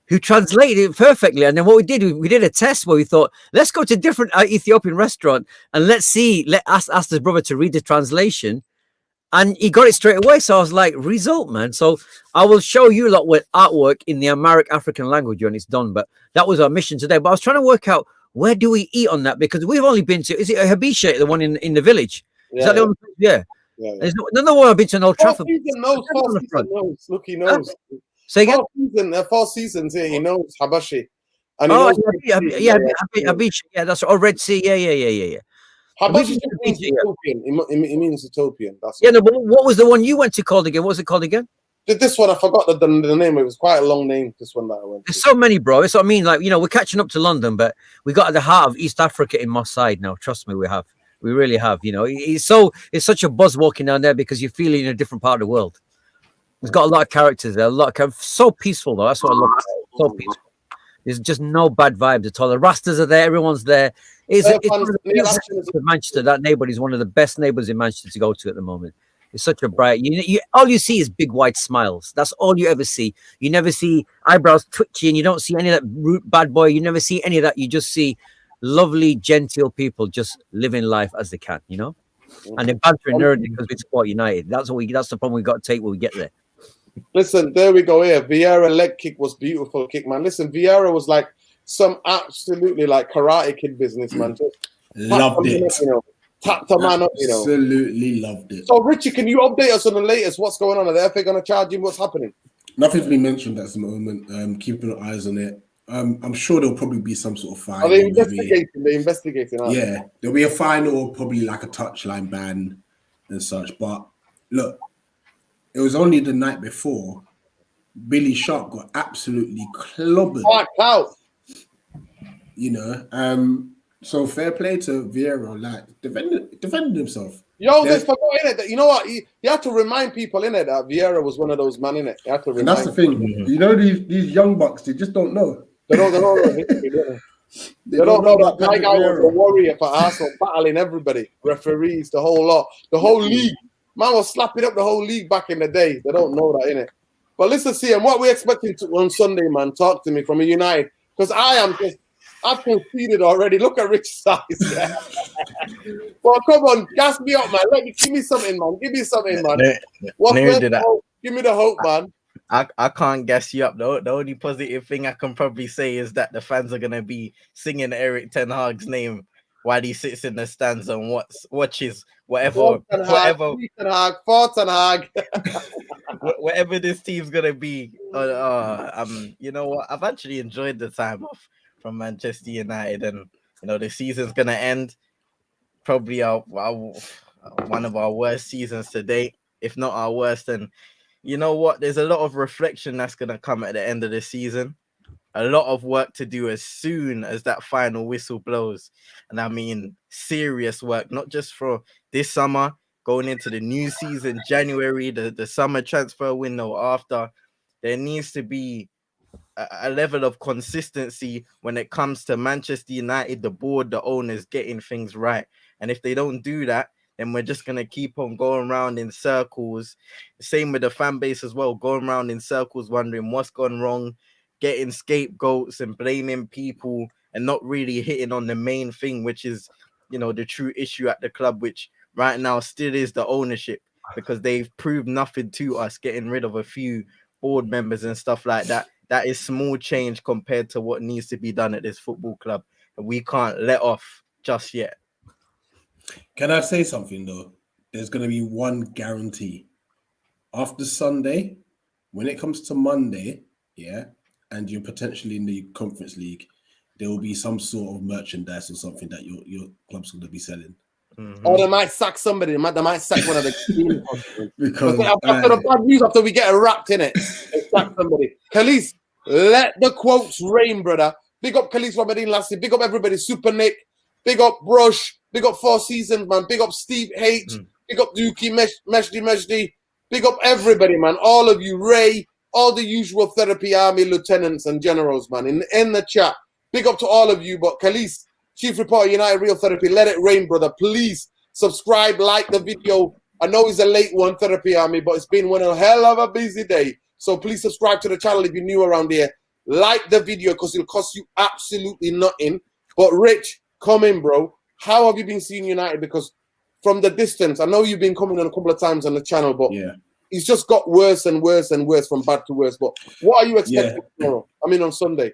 who translated it perfectly. And then what we did a test where we thought, let's go to a different Ethiopian restaurant and let's ask this brother to read the translation. And he got it straight away. So I was like, result, man. So I will show you a lot with artwork in the Amharic African language when it's done. But that was our mission today. But I was trying to work out, where do we eat on that? Because we've only been to, is it a Habisha, the one in the village? Is that the one? Yeah. There's another one I've been to in Old Trafford. Knows. Look, he knows. Say again? Four seasons here, he knows Habashi. And Habisha. Yeah, that's all. Red Sea. Yeah. Habashi means Ethiopian. It means Ethiopian. That's no, but what was the one you went to called again? What was it called again? This one, I forgot the name. It was quite a long name, this one that I went to. There's so many, bro. It's what I mean. Like, we're catching up to London, but we got at the heart of East Africa in Moss Side now. Trust me, we have. We really have. It's such a buzz walking down there because you're feeling in a different part of the world. It's got a lot of characters there. So peaceful, though. That's what I love. So peaceful. There's just no bad vibes at all. The Rastas are there. Everyone's there. It's Manchester. That neighborhood is one of the best neighborhoods in Manchester to go to at the moment. It's such a bright. All you see is big white smiles. That's all you ever see. You never see eyebrows twitching. You don't see any of that rude bad boy. You never see any of that. You just see lovely, genteel people just living life as they can. And they're bantering nerdy because we support United. That's the problem we got to take when we get there. Listen, there we go here. Vieira leg kick was beautiful kick, man. Listen, Vieira was like some absolutely like Karate Kid business, man. Just loved it. Tapped a man up, Absolutely loved it. So, Richie, can you update us on the latest? What's going on? Are the FA going to charge him? What's happening? Nothing's been mentioned at the moment. Keeping our eyes on it. I'm sure there'll probably be some sort of fine. Are they investigating? They're investigating. Yeah, there'll be a fine or probably like a touchline ban and such. But look, it was only the night before Billy Sharp got absolutely clobbered. Out. So fair play to Vieira, like defended himself. They forgot in it. You know what? You have to remind people in it that Vieira was one of those men in it. You have to remind. And that's the thing. These young bucks, they just don't know. They don't know history, They don't know that my guy was a warrior for Arsenal, battling everybody, referees, the whole lot, the whole league. Man was slapping up the whole league back in the day. They don't know that, innit? But listen, see, and what we're expecting on Sunday, man, talk to me from a United. Because I've conceded already. Look at Rich's eyes. Yeah. Well, come on, gas me up, man. Give me something, man. Give me something, man. Give me the hope, man. I can't gas you up though. The only positive thing I can probably say is that the fans are gonna be singing Eric Ten Hag's name while he sits in the stands and watches whatever this team's gonna be. You know what? I've actually enjoyed the time off from Manchester United, and the season's gonna end probably one of our worst seasons to date, if not our worst. And you know what? There's a lot of reflection that's gonna come at the end of the season. A lot of work to do as soon as that final whistle blows. And I mean serious work, not just for this summer, going into the new season, January, the summer transfer window after, there needs to be a level of consistency when it comes to Manchester United, the board, the owners getting things right. And if they don't do that, then we're just going to keep on going around in circles. Same with the fan base as well, going around in circles, wondering what's gone wrong, getting scapegoats and blaming people and not really hitting on the main thing, which is, you know, the true issue at the club, which right now still is the ownership, because they've proved nothing to us, getting rid of a few board members and stuff like that. That is small change compared to what needs to be done at this football club. And we can't let off just yet. Can I say something though? There's going to be one guarantee. After Sunday, when it comes to Monday, yeah, and you're potentially in the Conference League, there will be some sort of merchandise or something that your club's going to be selling. Mm-hmm. Or they might sack somebody. They might sack one of the Because after the bad news, after we get wrapped in it, they sack somebody. Khalees, let the quotes rain, brother. Big up Khalees Rahmadine Lassie. Big up everybody. Super Nick. Big up Brush. Big up 4 Seasons, man. Big up Steve H. Big up Dookie Meshdi. Big up everybody, man. All of you, Ray. All the usual Therapy Army lieutenants and generals, man. In the chat. Big up to all of you. But Khalees, Chief Reporter, United Real Therapy, let it rain, brother. Please subscribe, like the video. I know it's a late one, Therapy Army, but it's been one hell of a busy day. So please subscribe to the channel if you're new around here. Like the video because it'll cost you absolutely nothing. But Rich, come in, bro. How have you been seeing United? Because from the distance, I know you've been coming on a couple of times on the channel, but yeah, it's just got worse and worse and worse from bad to worse. But what are you expecting tomorrow? I mean, on Sunday.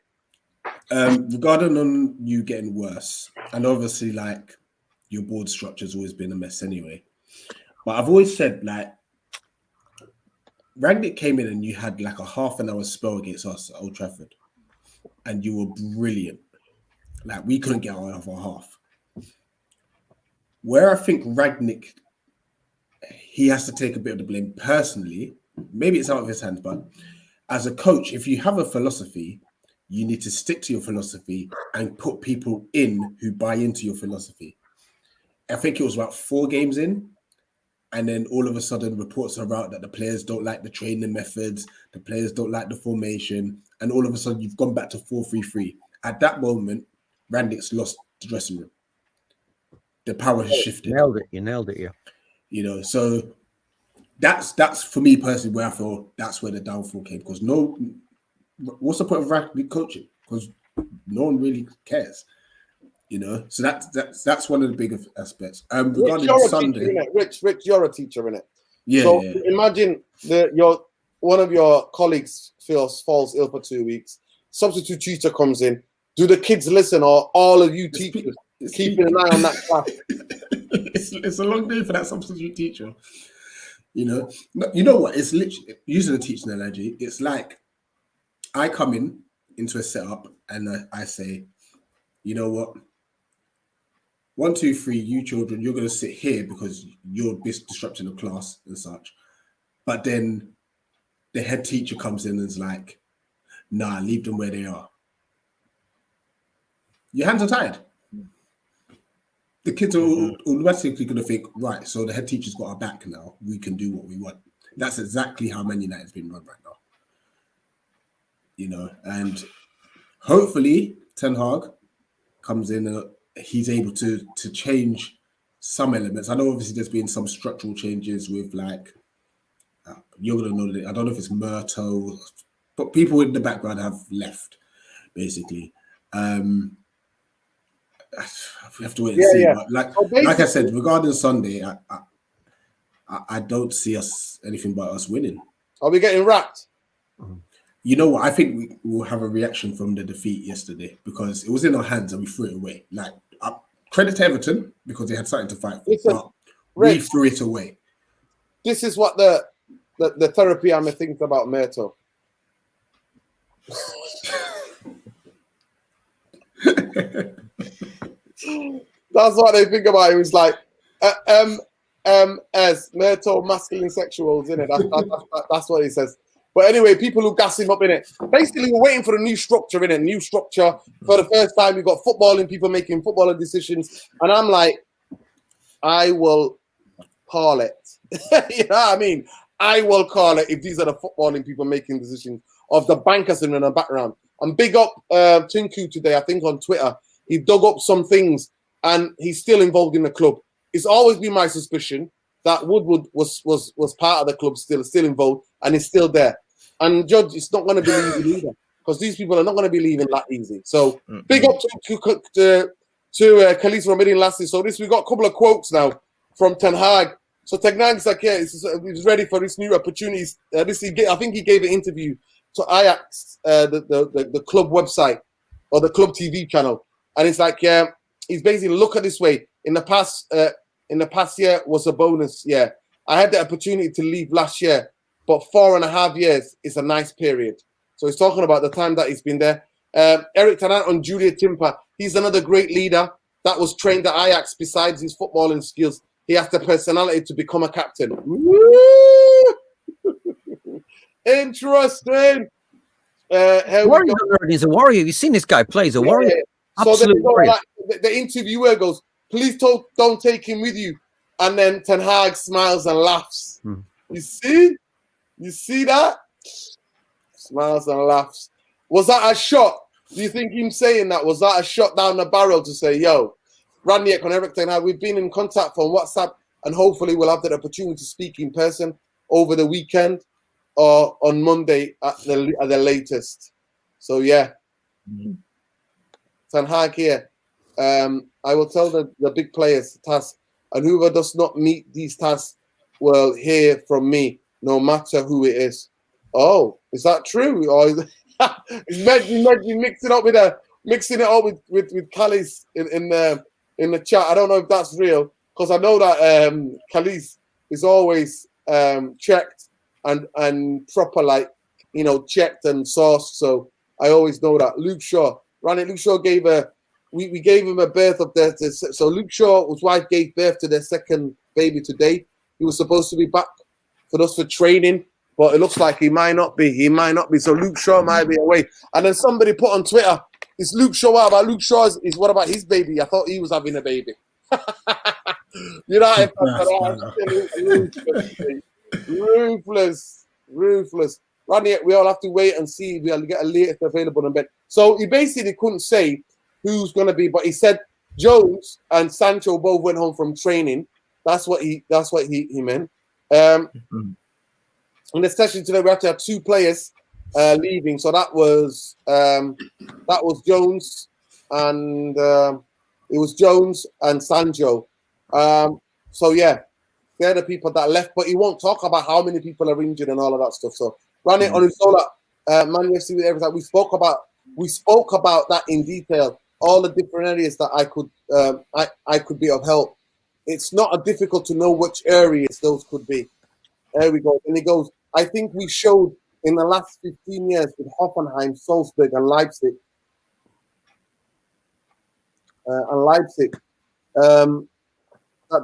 Regarding on you getting worse, and obviously like your board structure's always been a mess anyway. But I've always said like Rangnick came in and you had like a half an hour spell against us at Old Trafford, and you were brilliant. Like we couldn't get out of our half. Where I think Rangnick, he has to take a bit of the blame personally. Maybe it's out of his hands, but as a coach, if you have a philosophy, you need to stick to your philosophy and put people in who buy into your philosophy. I think it was about 4 games in, and then all of a sudden reports are out that the players don't like the training methods, the players don't like the formation, and all of a sudden you've gone back to 4-3-3. At that moment, Rangnick's lost the dressing room. The power has shifted. You nailed it, yeah. You know, so that's for me personally where I feel that's where the downfall came. Because what's the point of Rangnick coaching? Because no one really cares. You know, so that's one of the big aspects. Regarding Sunday, Rich, you're a teacher, innit? Yeah. So yeah. imagine one of your colleagues falls ill for 2 weeks. Substitute teacher comes in. Do the kids listen, or all of you teachers keeping an eye on that class? It's a long day for that substitute teacher. You know what? It's literally, using a teaching analogy, it's like I come into a setup and I say, you know what? 1, 2, 3, you children, you're going to sit here because you're disrupting the class and such. But then the head teacher comes in and is like, nah, leave them where they are. Your hands are tied. The kids are automatically going to think, right, so the head teacher's got our back now. We can do what we want. That's exactly how Man United's been run right now. You know, and hopefully Ten Hag comes in and he's able to change some elements. I know obviously there's been some structural changes with like, you're going to know that, I don't know if it's Murto, but people in the background have left, basically. We have to wait and see. Yeah. But like I said, regarding Sunday, I don't see us anything but us winning. Are we getting wrapped? You know what? I think we will have a reaction from the defeat yesterday because it was in our hands and we threw it away. Like, credit to Everton because they had something to fight for, but we threw it away. This is what the therapy army thinks about Murto. That's what they think about him. It's like as Murto masculine sexuals, in it. That's what he says. But anyway, people who gas him up in it. Basically, we're waiting for a new structure in it. New structure. For the first time, we've got footballing people making footballing decisions. And I'm like, I will call it. You know what I mean? I will call it if these are the footballing people making decisions of the bankers in the background. And big up Tinku today, I think on Twitter. He dug up some things and he's still involved in the club. It's always been my suspicion that Woodward was part of the club, still in and is still there. And Judge, it's not going to be leaving either, because these people are not going to be leaving that easy. So big up to Khalees for meeting last year. So we got a couple of quotes now from Ten Hag. So Ten Hag's like, yeah, he's ready for his new opportunities. I think he gave an interview to Ajax, the club website or the club TV channel, and it's like, yeah, he's basically look at this way. In the past year was a bonus. Yeah, I had the opportunity to leave last year, but 4.5 years is a nice period. So he's talking about the time that he's been there. Eric Ten Hag on Julia Timper. He's another great leader that was trained at Ajax. Besides his footballing skills, he has the personality to become a captain. Woo! Interesting. He's a warrior. You've seen this guy play. He's a warrior. Yeah. Absolute warrior. Like, the interviewer goes, please don't take him with you. And then Ten Hag smiles and laughs. You see that? Smiles and laughs. Was that a shot? Do you think him saying that, was that a shot down the barrel to say, yo, Ranieri and Eric Ten Hag, we've been in contact on WhatsApp, and hopefully we'll have the opportunity to speak in person over the weekend or on Monday at the latest. So, yeah. Ten Hag here. I will tell the big players the task, and whoever does not meet these tasks will hear from me, no matter who it is. Oh, is that true? Or is mixing it up with Khalees in the chat? I don't know if that's real, because I know that Khalees is always checked and proper, like, you know, checked and sourced. So I always know that. Luke Shaw gave we gave him a birth of so Luke Shaw's wife gave birth to their second baby today. He was supposed to be back for us for training, but it looks like he might not be. So Luke Shaw might be away. And then somebody put on Twitter, is Luke Shaw, what about Luke Shaw? Is what about his baby? I thought he was having a baby. You know, ruthless. Rodney, we all have to wait and see if we'll get a latest available in bed. So he basically couldn't say who's going to be, but he said Jones and Sancho both went home from training. That's what he meant. In the session today, we have to have 2 players leaving. So that was Jones and it was Jones and Sancho. So yeah, they're the people that left, but he won't talk about how many people are injured and all of that stuff. So running on his solar, Man UFC with everything. We spoke about that in detail. All the different areas that I could be of help. It's not difficult to know which areas those could be. There we go. And he goes, I think we showed in the last 15 years with Hoffenheim, Salzburg, and Leipzig. That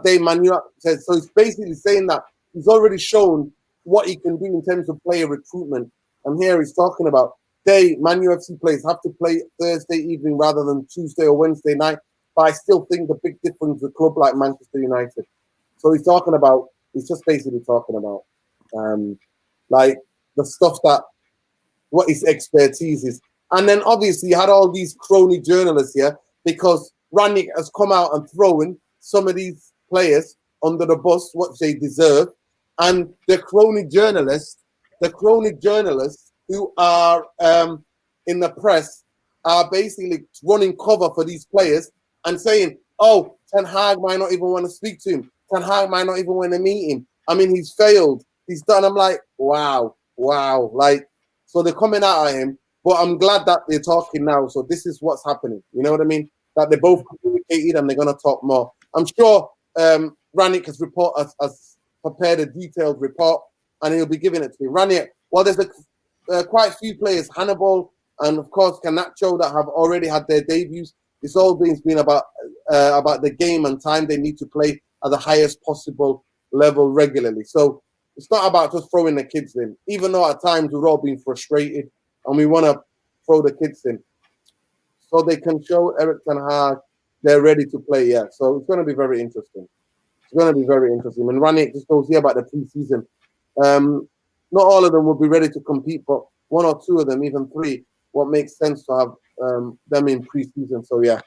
they says, so he's basically saying that he's already shown what he can do in terms of player recruitment. And here he's talking about Man UFC players have to play Thursday evening rather than Tuesday or Wednesday night. But I still think the big difference with a club like Manchester United. So he's just basically talking about like the stuff what his expertise is. And then obviously you had all these crony journalists here, because Ranieri has come out and thrown some of these players under the bus, what they deserve. And the crony journalists who are in the press are basically running cover for these players and saying, oh, Ten Hag might not even want to speak to him. Ten Hag might not even want to meet him. I mean, he's failed. He's done. I'm like, wow. Like, so they're coming out at him, but I'm glad that they're talking now. So this is what's happening. You know what I mean? That they both communicated and they're going to talk more. I'm sure Ranieri has prepared a detailed report and he'll be giving it to me. Ranieri, well, there's quite a few players, Hannibal and of course Canacho, that have already had their debuts. It's all been about the game and time they need to play at the highest possible level regularly. So it's not about just throwing the kids in, even though at times we're all being frustrated and we want to throw the kids in. So they can show Eric Ten Hag they're ready to play, yeah. So it's going to be very interesting. going to be very interesting. When Ranić just goes here about the pre-season, not all of them will be ready to compete, but one or two of them, even three, what makes sense to have them in pre-season. So yeah,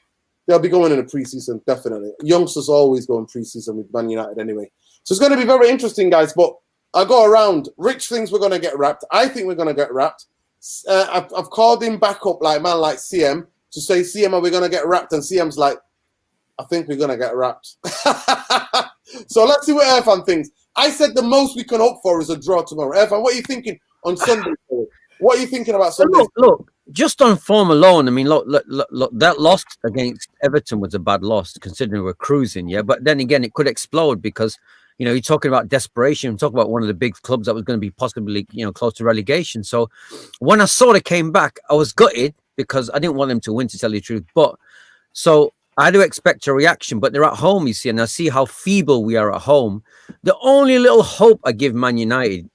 they'll be going in the pre-season, definitely. Youngsters always go in pre-season with Man United anyway. So it's going to be very interesting, guys. But I go around. Rich thinks we're going to get wrapped. I think we're going to get wrapped. I've called him back up like CM to say, CM, are we going to get wrapped? And CM's like, I think we're going to get wrapped. So let's see what Irfan thinks. I said the most we can hope for is a draw tomorrow. Irfan, what are you thinking on Sunday? What are you thinking about Sunday? Look, just on form alone, I mean, look, that loss against Everton was a bad loss, considering we're cruising, yeah? But then again, it could explode because, you know, you're talking about desperation. You're talking about one of the big clubs that was going to be possibly, you know, close to relegation. So when I saw they came back, I was gutted because I didn't want them to win, to tell you the truth. But so I do expect a reaction, but they're at home, you see, and I see how feeble we are at home. The only little hope I give Man United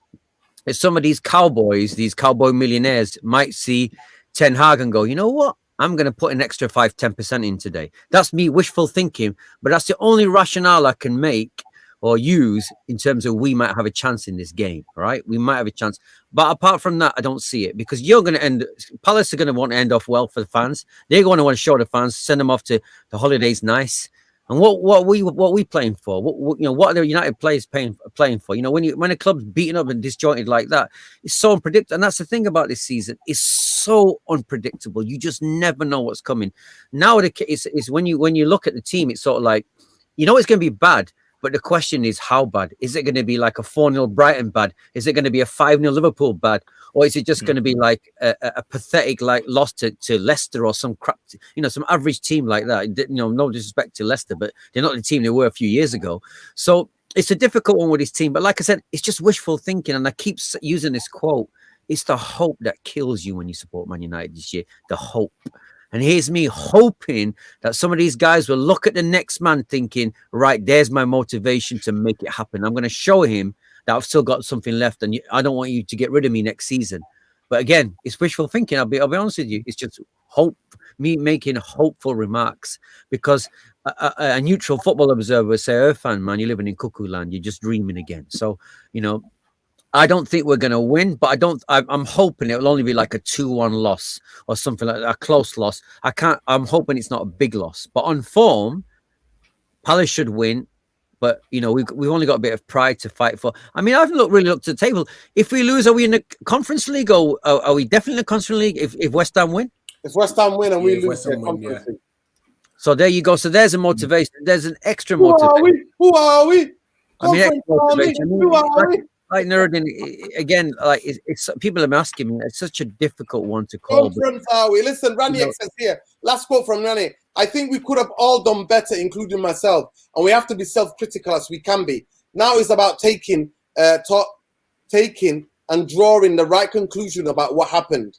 is some of these cowboys, these cowboy millionaires might see Ten Hag and go, you know what? I'm going to put an extra 5-10% in today. That's me wishful thinking, but that's the only rationale I can make or use in terms of we might have a chance in this game, right? We might have a chance. But apart from that, I don't see it because you're going to Palace are going to want to end off well for the fans. They're going to want to show the fans, send them off to the holidays nice. And what we playing for? What are the United players playing for? You know, when a club's beaten up and disjointed like that, it's so unpredictable. And that's the thing about this season. It's so unpredictable. You just never know what's coming. Now it's when you look at the team, it's sort of like, you know, it's going to be bad. But the question is, how bad? Is it going to be like a 4-0 Brighton bad? Is it going to be a 5-0 Liverpool bad? Or is it just going to be like a pathetic like loss to Leicester or some crap, you know, some average team like that? You know, no disrespect to Leicester, but they're not the team they were a few years ago. So it's a difficult one with his team. But like I said, it's just wishful thinking. And I keep using this quote. It's the hope that kills you when you support Man United this year. The hope. And here's me hoping that some of these guys will look at the next man thinking, right, there's my motivation to make it happen. I'm going to show him that I've still got something left and I don't want you to get rid of me next season. But again, it's wishful thinking. I'll be honest with you. It's just hope, me making hopeful remarks because a neutral football observer would say, Irfan, man, you're living in cuckoo land. You're just dreaming again. So, you know, I don't think we're going to win, but I'm hoping it will only be like a 2-1 loss or something like that, a close loss. I'm hoping it's not a big loss, but on form, Palace should win. But, you know, we've only got a bit of pride to fight for. I mean, I haven't really looked at the table. If we lose, are we in the Conference League or are we definitely in the Conference League if West Ham win? If West Ham win and we lose, Conference League. So there you go. So there's a motivation. There's an extra motivation. Who are we? I mean, who are we? Like Nuruddin, again, like it's people are asking me. It's such a difficult one to call. Conference are we? Listen, Ranić says here. Last quote from Ranić. I think we could have all done better, including myself, and we have to be self-critical as we can be. Now it's about taking and drawing the right conclusion about what happened.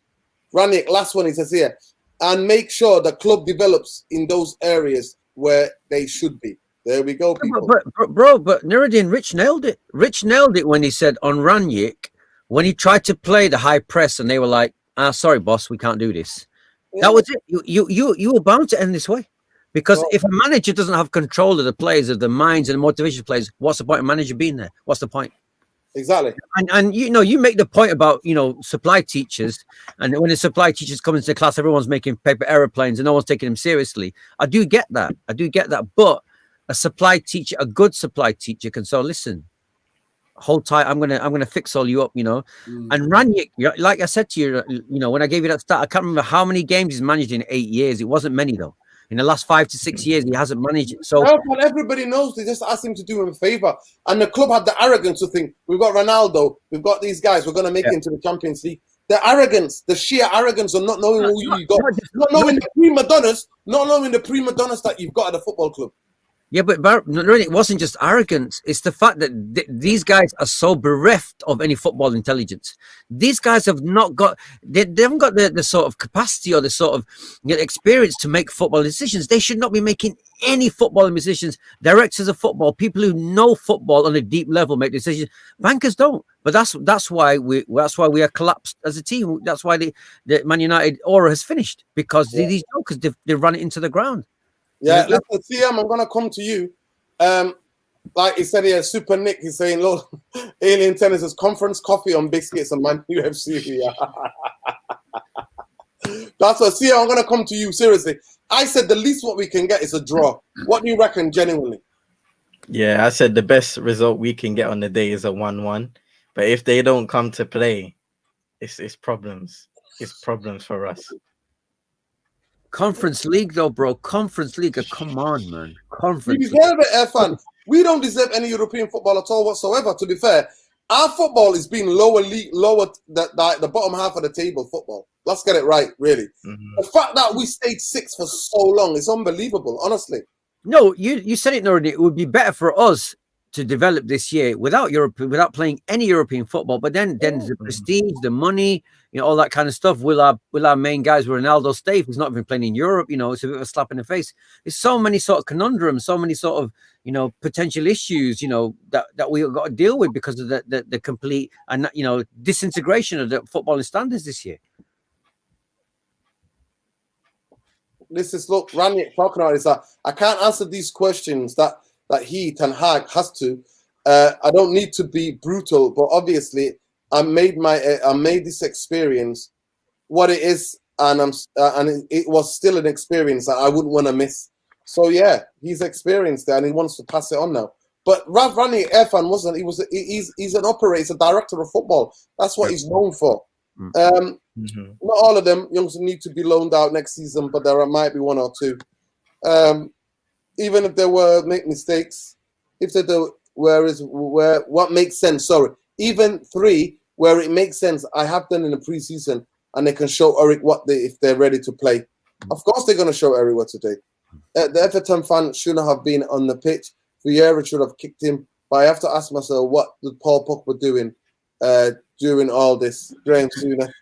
Ranić, last one he says here, and make sure the club develops in those areas where they should be. There we go, people. But Nuruddin, Rich nailed it. Rich nailed it when he said on Ranić, when he tried to play the high press and they were like, sorry, boss, we can't do this. Yeah. That was it. You were bound to end this way. Because if a manager doesn't have control of the players, of the minds and the motivation of players, what's the point of manager being there? What's the point? Exactly. And you know, you make the point about, you know, supply teachers, and when the supply teachers come into the class, everyone's making paper aeroplanes and no one's taking them seriously. I do get that. But a supply teacher, a good supply teacher can say, listen, hold tight. I'm gonna fix all you up, you know. And Ranić, like I said to you, you know, when I gave you that start, I can't remember how many games he's managed in 8 years. It wasn't many though. In the last 5 to 6 years, he hasn't managed it. So everybody knows they just asked him to do him a favor, and the club had the arrogance to think we've got Ronaldo, we've got these guys, we're going to make it into the Champions League. The arrogance, the sheer arrogance of not knowing who you got, not knowing the prima donnas that you've got at a football club. Yeah, but really, it wasn't just arrogance. It's the fact that these guys are so bereft of any football intelligence. These guys have not got, they haven't got the sort of capacity or the sort of experience to make football decisions. They should not be making any footballing decisions. Directors of football, people who know football on a deep level make decisions. Bankers don't. But that's why we are collapsed as a team. That's why the Man United aura has finished, because these jokers, they run it into the ground. Yeah, listen, CM, I'm going to come to you. like he said here, Super Nick, he's saying, look, Alien Tennis is conference coffee on biscuits and Man UFC. Yeah. That's what, see, I'm going to come to you, seriously. I said the least what we can get is a draw. What do you reckon, genuinely? Yeah, I said the best result we can get on the day is a 1-1. But if they don't come to play, it's problems. It's problems for us. Conference League, though, bro. Conference League. Come on, man. We Conference League. deserve it, Irfan. We don't deserve any European football at all whatsoever, to be fair. Our football is being lower the bottom half of the table football. Let's get it right, really. Mhm. The fact that we stayed 6th for so long is unbelievable, honestly. No, you said it already. It would be better for us to develop this year without Europe, without playing any European football. But then the prestige, the money, all that kind of stuff. Will our main guys, Ronaldo, stay if he's not even playing in Europe? It's a bit of a slap in the face. There's so many sort of conundrums, so many sort of potential issues, that we've got to deal with because of the complete and disintegration of the footballing standards this year. This is, look, Randy talking about is that I can't answer these questions that he, Ten Hag, has to. I don't need to be brutal, but obviously I made this experience what it is, and it was still an experience that I wouldn't want to miss. So yeah, he's experienced it and he wants to pass it on now. But Rav Rani Irfan wasn't. He's an operator, he's a director of football. That's what he's known for. Not all of them youngs need to be loaned out next season, but there might be one or two. Even if they make mistakes, if they do, what makes sense. Sorry, even 3 where it makes sense. I have done in the preseason, and they can show Eric if they're ready to play. Of course, they're going to show Eric what to do. The Everton fan shouldn't have been on the pitch. Vieira should have kicked him. But I have to ask myself, what did Paul Pogba doing during all this? Graham Sooner.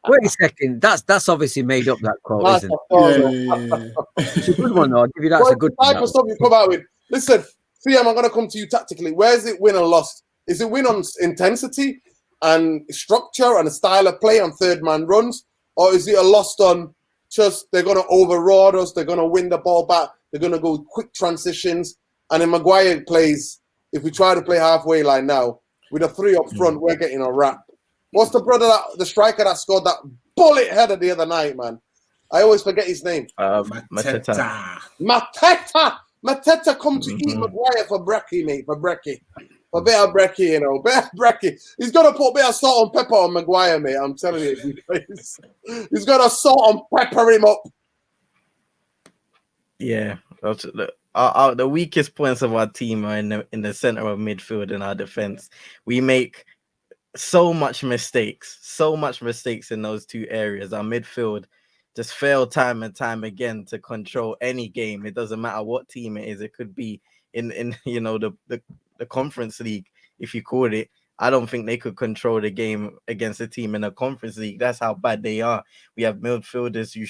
Wait a second. That's obviously made up, that quote, isn't it? It's a good one, though. I'll give you that. It's a good one. Type of stuff you come out with. Listen, Fiam, I'm going to come to you tactically. Where is it win and lost? Is it win on intensity and structure and a style of play on third man runs? Or is it a loss on just they're going to override us, they're going to win the ball back, they're going to go quick transitions? And in Maguire plays, if we try to play halfway line now, with a 3 up front, we're getting a wrap. What's the striker that scored that bullet header the other night, man? I always forget his name. Mateta. Mateta come to eat Maguire for brekkie, mate, for brekkie. For a bit of brekkie, bit of brekkie. He's got to put a bit of salt and pepper on Maguire, mate. I'm telling you. He's got to salt and pepper him up. Yeah. The weakest points of our team are in the center of midfield and our defense. We make so much mistakes in those 2 areas. Our midfield just fail time and time again to control any game. It doesn't matter what team it is. It could be in the Conference League, if you call it. I don't think they could control the game against a team in a Conference League. That's how bad they are. We have midfielders who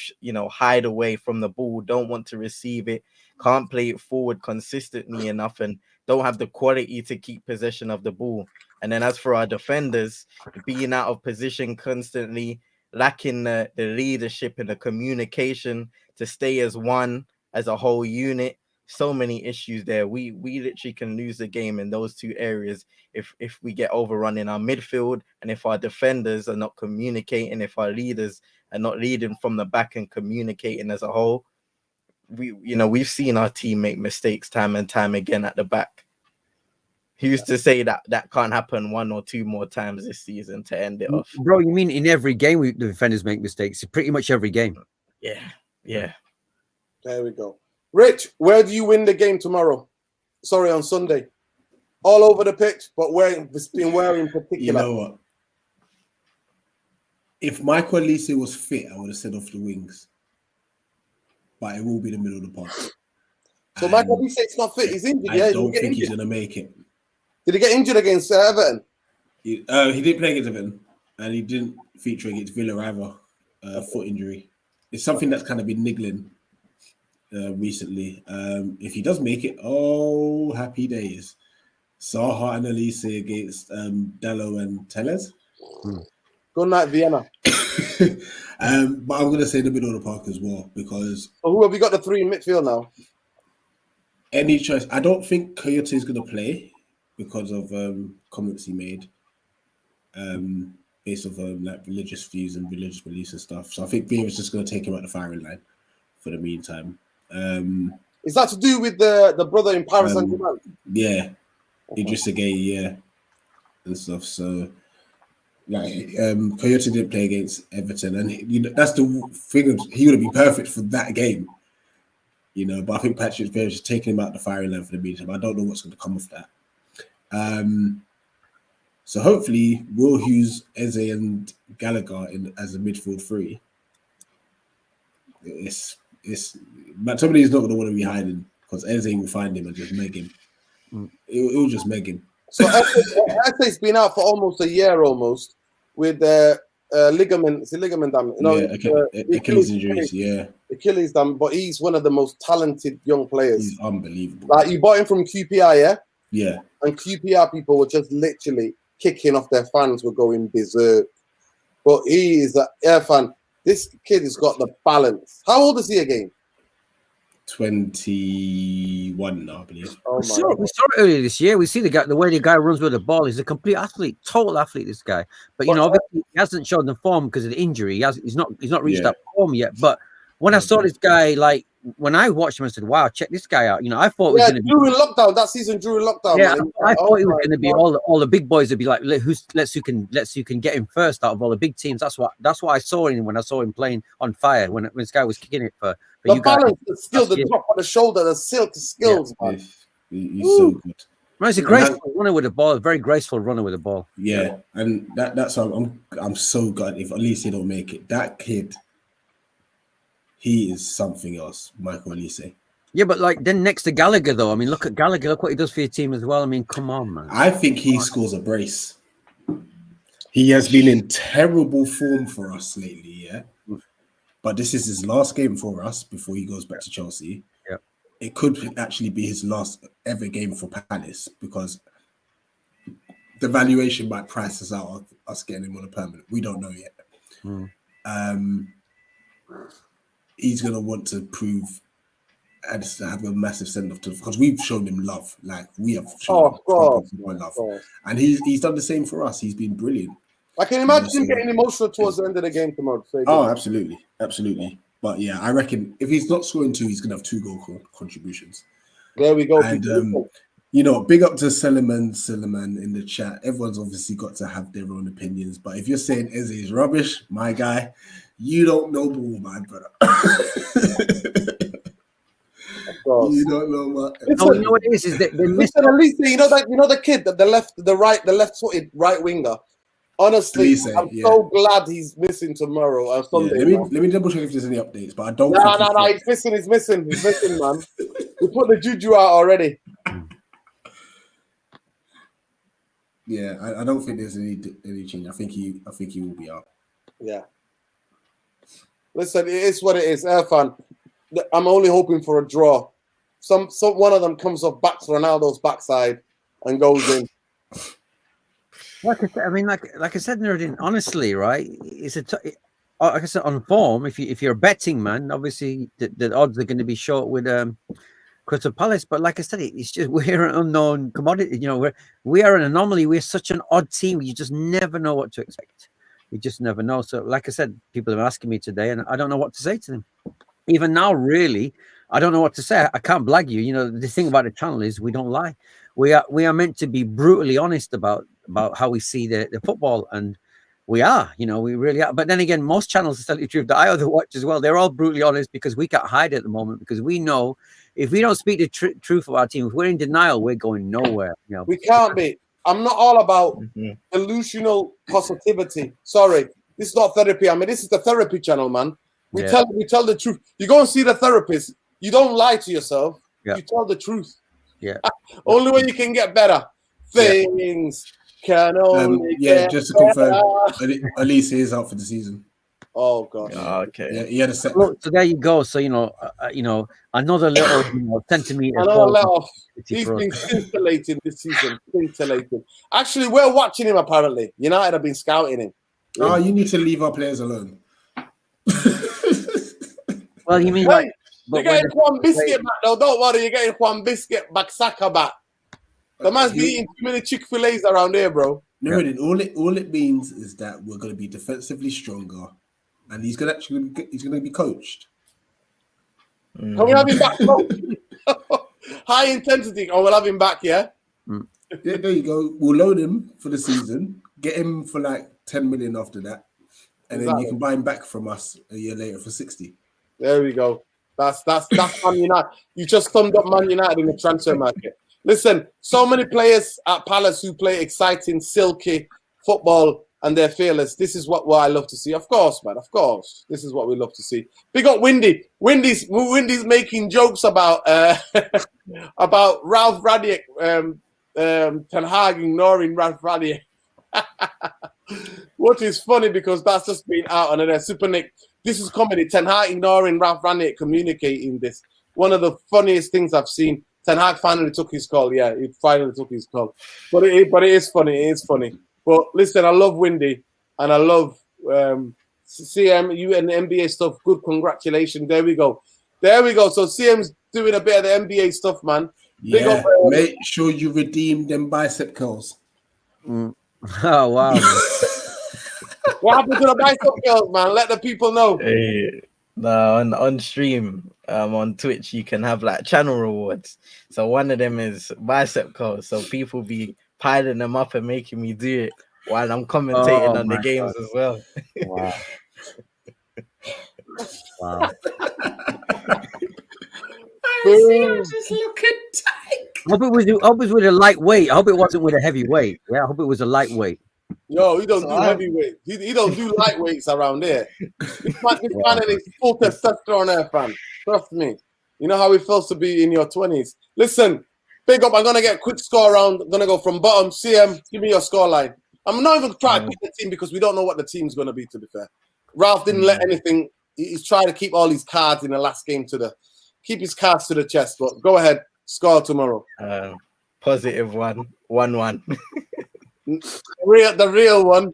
hide away from the ball, don't want to receive it, can't play it forward consistently enough, and don't have the quality to keep possession of the ball. And then as for our defenders, being out of position constantly, lacking the leadership and the communication to stay as one, as a whole unit. So many issues there. We literally can lose the game in those 2 areas if we get overrun in our midfield, and if our defenders are not communicating, if our leaders are not leading from the back and communicating as a whole. We've seen our team make mistakes time and time again at the back. He used to say that can't happen 1 or 2 more times this season to end it off. Bro, you mean in every game the defenders make mistakes? Pretty much every game. Yeah. There we go. Rich, where do you win the game tomorrow? Sorry, on Sunday. All over the pitch, but where in particular? You know what? If Michael Olise was fit, I would have said off the wings. But it will be the middle of the park. So Michael Olise is not fit. He's injured. I don't think he's going to make it. Did he get injured against Everton? He didn't play against Everton, and he didn't feature against Villa either. Foot injury. It's something that's kind of been niggling recently. If he does make it, happy days. Zaha and Elise against Dallo and Tellez. Good night, Vienna. But I'm going to say the middle of the park as well, because... So who have we got the 3 in midfield now? Any choice? I don't think Coyote is going to play because of comments he made, based off like religious views and religious beliefs and stuff. So I think Beer is just going to take him out the firing line for the meantime. Is that to do with the brother in Paris Saint-Germain? Yeah, Idrissa Gueye, yeah, and stuff. So, like, Coyote didn't play against Everton, and you know that's the thing. He would have been perfect for that game, you know. But I think Patrick Vieira is taking him out the firing line for the meantime. I don't know what's going to come of that. So hopefully, Will Hughes, Eze, and Gallagher as a midfield three. It's McTominay is not going to want to be hiding because Eze will find him and just meg him. It will just meg him. So Eze's been out for almost a year, with ligament. It's a ligament damage. No, Achilles injuries. Yeah, Achilles damage. But he's one of the most talented young players. He's unbelievable. Like you bought him from QPR, yeah. Yeah. And QPR people were just literally kicking off their fans, were going berserk. But he is an air fan. This kid has got the balance. How old is he again? 21 now, I believe. Oh we saw it earlier this year. We see the way the guy runs with the ball. He's a complete athlete, total athlete. This guy, but you know, obviously he hasn't shown the form because of the injury. He's not reached that form yet. But when I saw this guy, like when I watched him, I said, "Wow, check this guy out." You know, I thought it was going to be during lockdown. That season during lockdown. Yeah, man. I thought it was going to be all the big boys would be like, who can get him first out of all the big teams. That's what I saw him when I saw him playing on fire when this guy was kicking it for the you balance, guys. the skill, the drop on the shoulder, the skills, man. He's so good. Right, he's a graceful runner with the ball, a very graceful runner with the ball. Yeah, and that's why I'm so glad if at least he don't make it. That kid, he is something else, Michael Elise. Yeah, but like then next to Gallagher though, I mean, look at Gallagher, look what he does for your team as well. I mean, come on, man. I think he scores a brace. He has been in terrible form for us lately, yeah. But this is his last game for us before he goes back to Chelsea. Yeah, it could actually be his last ever game for Palace because the valuation might price us out of us getting him on a permanent. We don't know yet. He's gonna want to prove and have a massive send off to because we've shown him love, like we have shown him love, and he's done the same for us. He's been brilliant. I can imagine him getting emotional towards the end of the game tomorrow. Absolutely. But yeah, I reckon if he's not scoring 2, he's gonna have 2 goal contributions. There we go. And you know, big up to Suleiman in the chat. Everyone's obviously got to have their own opinions, but if you're saying Eze is rubbish, my guy, you don't know ball, my brother. You don't know what. No, you know what it is that they missed. At least you know the kid that the left-footed right winger. Honestly, I'm so glad he's missing tomorrow or Sunday. Let me double check if there's any updates, but I don't. No, he's missing, man. We put the juju out already. Yeah, I don't think there's any change. I think he will be out. Yeah. Listen, it is what it is. Irfan, I'm only hoping for a draw. Some one of them comes off back to Ronaldo's backside and goes in. Like I said, Nuruddin, honestly, right? It's like I said, on form. If you're a betting man, obviously the odds are going to be short with Crystal Palace. But like I said, it's just we're an unknown commodity. You know, we are an anomaly. We're such an odd team. You just never know what to expect. You just never know. So, like I said, people are asking me today, and I don't know what to say to them. Even now, really, I don't know what to say. I can't blag you. You know, the thing about the channel is we don't lie. We are meant to be brutally honest about how we see the football, and we are. You know, we really are. But then again, most channels, to tell you the truth, that I other watch as well, they're all brutally honest because we can't hide at the moment because we know if we don't speak the truth of our team, if we're in denial, we're going nowhere. You know, we can't be. I'm not all about delusional positivity. Sorry, this is not therapy. I mean, this is the therapy channel, man. We tell the truth. You go and see the therapist. You don't lie to yourself. Yeah. You tell the truth. Yeah. Only way you can get better. Things can only get just to confirm, Elise is out for the season. Oh god. Okay. Yeah, he had a set. Look, so there you go. So another little centimeter. Another let off. He's been scintillating this season. Scintillating. Actually, we're watching him. Apparently, United have been scouting him. Oh, you need to leave our players alone. Well, you mean like You're getting Juan Biscuit back, though. Don't worry, you're getting Juan Biscuit back, Saka back. The man's been eating too many Chick-fil-A's around here, bro. No, all it means is that we're going to be defensively stronger, and he's going to be coached. Can we have him back, bro? High intensity. Oh, we'll have him back, yeah? Yeah, there you go. We'll loan him for the season, get him for like 10 million after that, and then you can buy him back from us a year later for 60. There we go. That's Man United. You just summed up Man United in the transfer market. Listen, so many players at Palace who play exciting, silky football, and they're fearless. This is what I love to see. Of course, man. Of course. This is what we love to see. Big up Windy. Windy's making jokes about about Ralph Radic, Ten Hag ignoring Ralph Radic. What is funny, because that's just been out on there. Super Nick, this is comedy. Ten Hag ignoring Ralph Ranić communicating this. One of the funniest things I've seen. Ten Hag finally took his call. Yeah, he finally took his call. But it is funny. It is funny. But listen, I love Windy and I love CM, you and the NBA stuff. Good, congratulations. There we go. So CM's doing a bit of the NBA stuff, man. Big Yeah, up, make sure you redeem them bicep curls. Oh wow! what happened to the bicep girls, man? Let the people know. Hey, no, on stream, on Twitch, you can have like channel rewards. So one of them is bicep curls. So people be piling them up and making me do it while I'm commentating on the games as well. Wow! Wow! Just looking tight. I hope it was with a lightweight. I hope it wasn't with a heavyweight. Yeah, I hope it was a lightweight. Yo, he don't do heavyweight. He don't do lightweights around here. This man is full testosterone there, fam. Trust me. You know how it feels to be in your 20s. Listen, big up. I'm going to get a quick score round. I'm going to go from bottom. CM, give me your score line. I'm not even trying to pick the team because we don't know what the team's going to be, to be fair. Ralph didn't let anything. He's trying to keep all his cards in the last game keep his cards to the chest. But go ahead. Score tomorrow. Positive 1-1. The real one.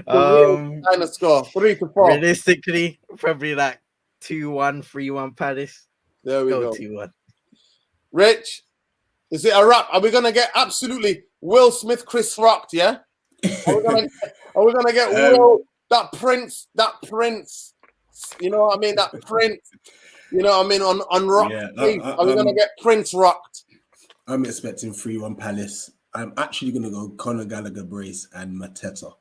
Kind of score 3-4. Realistically, probably like 2-1, 3-1 Palace. There we go. 2-1. Rich, is it a wrap? Are we gonna get absolutely Will Smith, Chris rocked? Yeah. Are we gonna get Will, that Prince? You know what I mean? That Prince. You know what I mean? On rock. Yeah, are we gonna get Prince rocked? I'm expecting 3-1 Palace. I'm actually going to go Conor Gallagher brace and Mateta.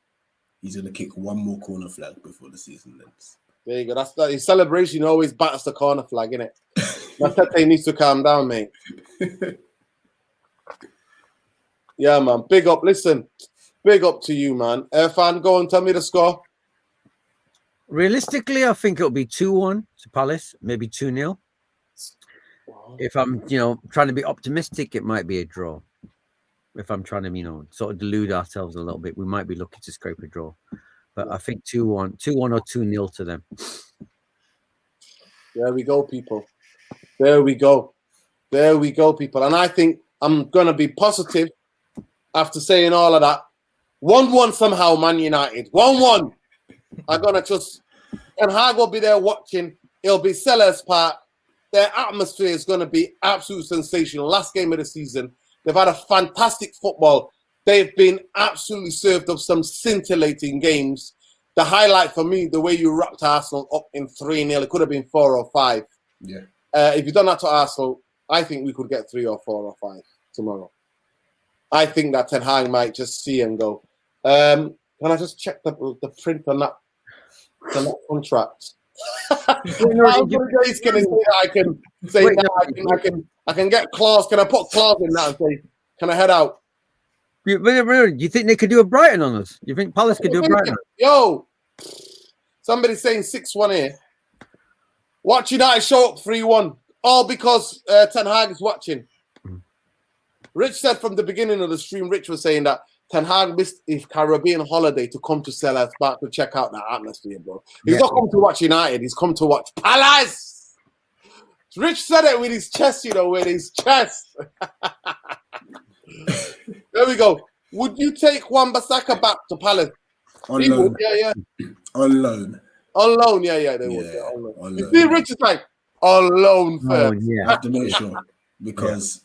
He's going to kick one more corner flag before the season ends. There you go. That's that. His celebration always batters the corner flag, innit? Mateta needs to calm down, mate. Yeah, man. Big up. Listen, big up to you, man. Irfan, go and tell me the score. Realistically, I think it'll be 2-1 to Palace, maybe 2-0. If I'm, trying to be optimistic, it might be a draw. If I'm trying to, sort of delude ourselves a little bit, we might be looking to scrape a draw. But I think 2-1 or 2-0 to them. There we go, people. There we go, people. And I think I'm going to be positive after saying all of that. 1-1 somehow, Man United. 1-1. I'm going to just... And Hag will be there watching. It'll be Selhurst Park. Their atmosphere is going to be absolute sensational. Last game of the season. They've had a fantastic football. They've been absolutely served up some scintillating games. The highlight for me, the way you rocked Arsenal up in 3-0. It could have been 4 or 5. Yeah. If you've done that to Arsenal, I think we could get 3 or 4 or 5 tomorrow. I think that Ten Hag might just see and go. Can I just check the print on that contract? How many days can I say that I can say that I can get clause? Can I put clause in that and say, can I head out? Do you think they could do a Brighton on us? You think Palace could do a Brighton? Yo, somebody's saying 6-1 here. Watch United show up 3-1. All because Ten Hag is watching. Rich said from the beginning of the stream, Rich was saying that Ten Hag missed his Caribbean holiday to come to Selhurst Park to check out that atmosphere, bro. He's not come to watch United. He's come to watch Palace. Rich said it with his chest, with his chest. There we go. Would you take Wan-Bissaka back to Palace? On loan. Yeah. On loan. On loan, yeah, they would. Yeah, Yeah, on loan. on You loan. see, Rich is like on loan Oh, first. I yeah. have to make sure because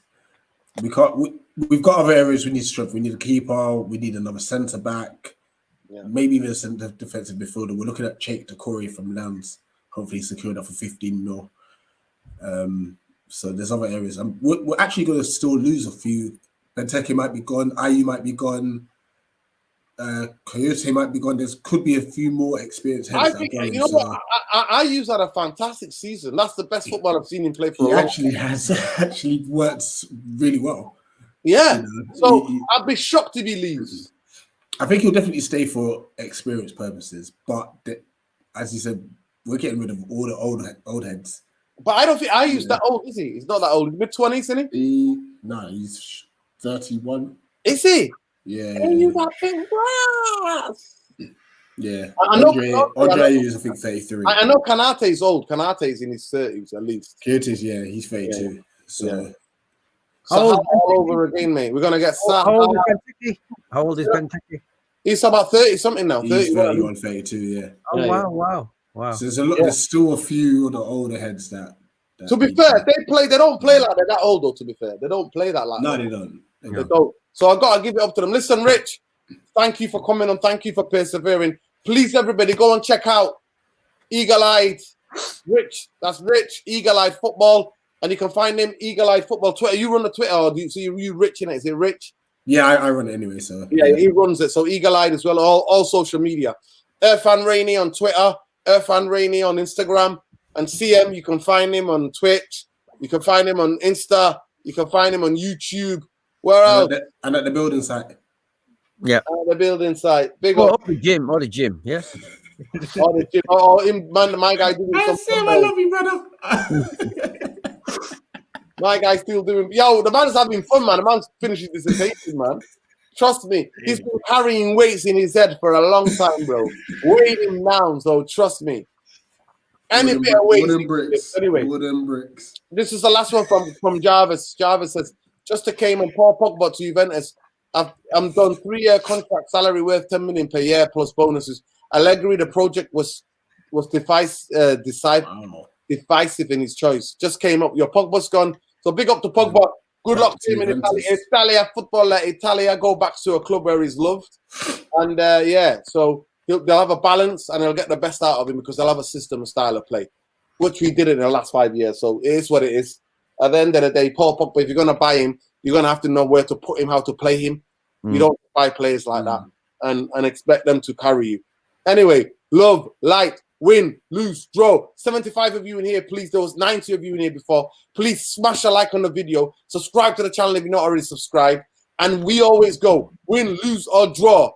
we can't. We've got other areas we need to strengthen. We need a keeper. We need another centre back. Yeah. Maybe even a centre defensive midfielder. We're looking at Jake Decore from Lens. Hopefully, secured that for 15 mil. So there's other areas. We're actually going to still lose a few. Benteke might be gone. Ayu might be gone. Coyote might be gone. There could be a few more experienced heads I that think are going. you know So what I use had a fantastic season. That's the best football I've seen him play for he a long actually has actually worked really well. Yeah. You know, So I'd be shocked if he leaves. I think he'll definitely stay for experience purposes. But as you said, we're getting rid of all the old heads. But I don't think Ayu's that old, is he? He's not that old. Mid-20s, isn't he? He's 31. Is he? Yeah. And you got big grass. Yeah. I know Andre is, I think, 33. I know Kanate's old. Kanate's in his 30s at least. Curtis, yeah, he's 32. Yeah. So So all over again, mate. We're gonna get How old is Benteke? How old is Benteke? He's about 30 something now. he's 31. 31, 32, yeah. Oh, Yeah, wow. So there's a lot. There's still a few of the older heads that To be fair, they don't play like they're that old though, to be fair. They don't play that like No, that. they don't. They don't. So I gotta give it up to them. Listen, Rich, thank you for coming on. Thank you for persevering. Please, everybody, go and check out Eagle Eyed Rich. That's Rich, Eagle Eyed Football. And you can find him, Eagle Eyed Football Twitter. You run the Twitter, or do you Rich in it? Is it Rich? Yeah, I run it anyway. So Yeah, he runs it. So Eagle Eyed as well, all social media. Irfan Rainey on Twitter, Irfan Rainey on Instagram, and CM, you can find him on Twitch. You can find him on Insta. You can find him on YouTube. Where else? And at the building site. Yeah. The building site. Big Or up. the gym, yeah. Oh, the gym. Oh, him, man, my guy doing some. I love you, brother. My guy's still doing. Yo, the man's having fun, man. The man's finishing dissertation, man. Trust me, he's been carrying weights in his head for a long time, bro. Weighing him down, so trust me. Any bit of weight. Wooden bricks. Anyway, Wooden bricks. this is the last one from Jarvis. Jarvis says, just came and Paul Pogba to Juventus. I'm done 3-year contract, salary worth 10 million per year plus bonuses. Allegri, the project was decisive in his choice. Just came up. Your Pogba's gone. So big up to Pogba. Good luck to him in Italia, football Italia. Go back to a club where he's loved. And so they'll have a balance and they'll get the best out of him because they'll have a system and style of play, which we did in the last 5 years. So it is what it is. At the end of the day, Paul Pogba, if you're going to buy him, you're going to have to know where to put him, how to play him. You don't buy players like that and expect them to carry you. Anyway, love, light, win, lose, draw. 75 of you in here, please. There was 90 of you in here before. Please smash a like on the video. Subscribe to the channel if you're not already subscribed. And we always go win, lose, or draw.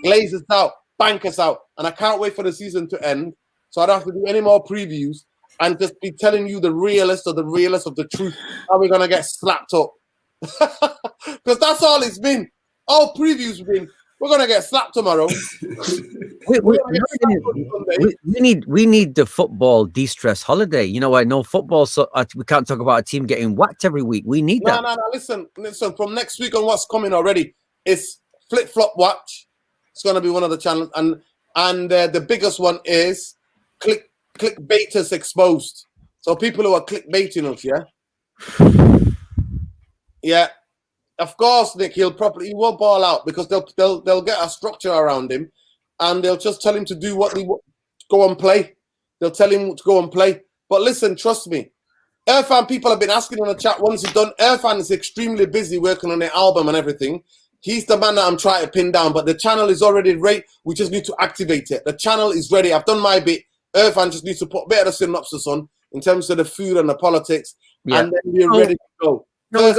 Glaze us out, bank us out. And I can't wait for the season to end so I don't have to do any more previews and just be telling you the realest of the truth, how we're going to get slapped up. Because that's all it's been. All previews have been, we're going to get slapped tomorrow. We need the football de-stress holiday. You know, I know football, so we can't talk about a team getting whacked every week. We need that. No. Listen. From next week on, what's coming already? It's Flip Flop Watch. It's going to be one of the channels, and the biggest one is Clickbaiters Exposed. So people who are clickbaiting us, yeah. Of course, Nick, he won't ball out because they'll get a structure around him, and they'll just tell him to do what go and play. They'll tell him to go and play. But listen, trust me, Irfan, people have been asking in the chat once he's done. Irfan is extremely busy working on the album and everything. He's the man that I'm trying to pin down, but the channel is already ready. We just need to activate it. The channel is ready. I've done my bit. Irfan just needs to put a bit of the synopsis on in terms of the food and the politics, and then we're ready to go. No,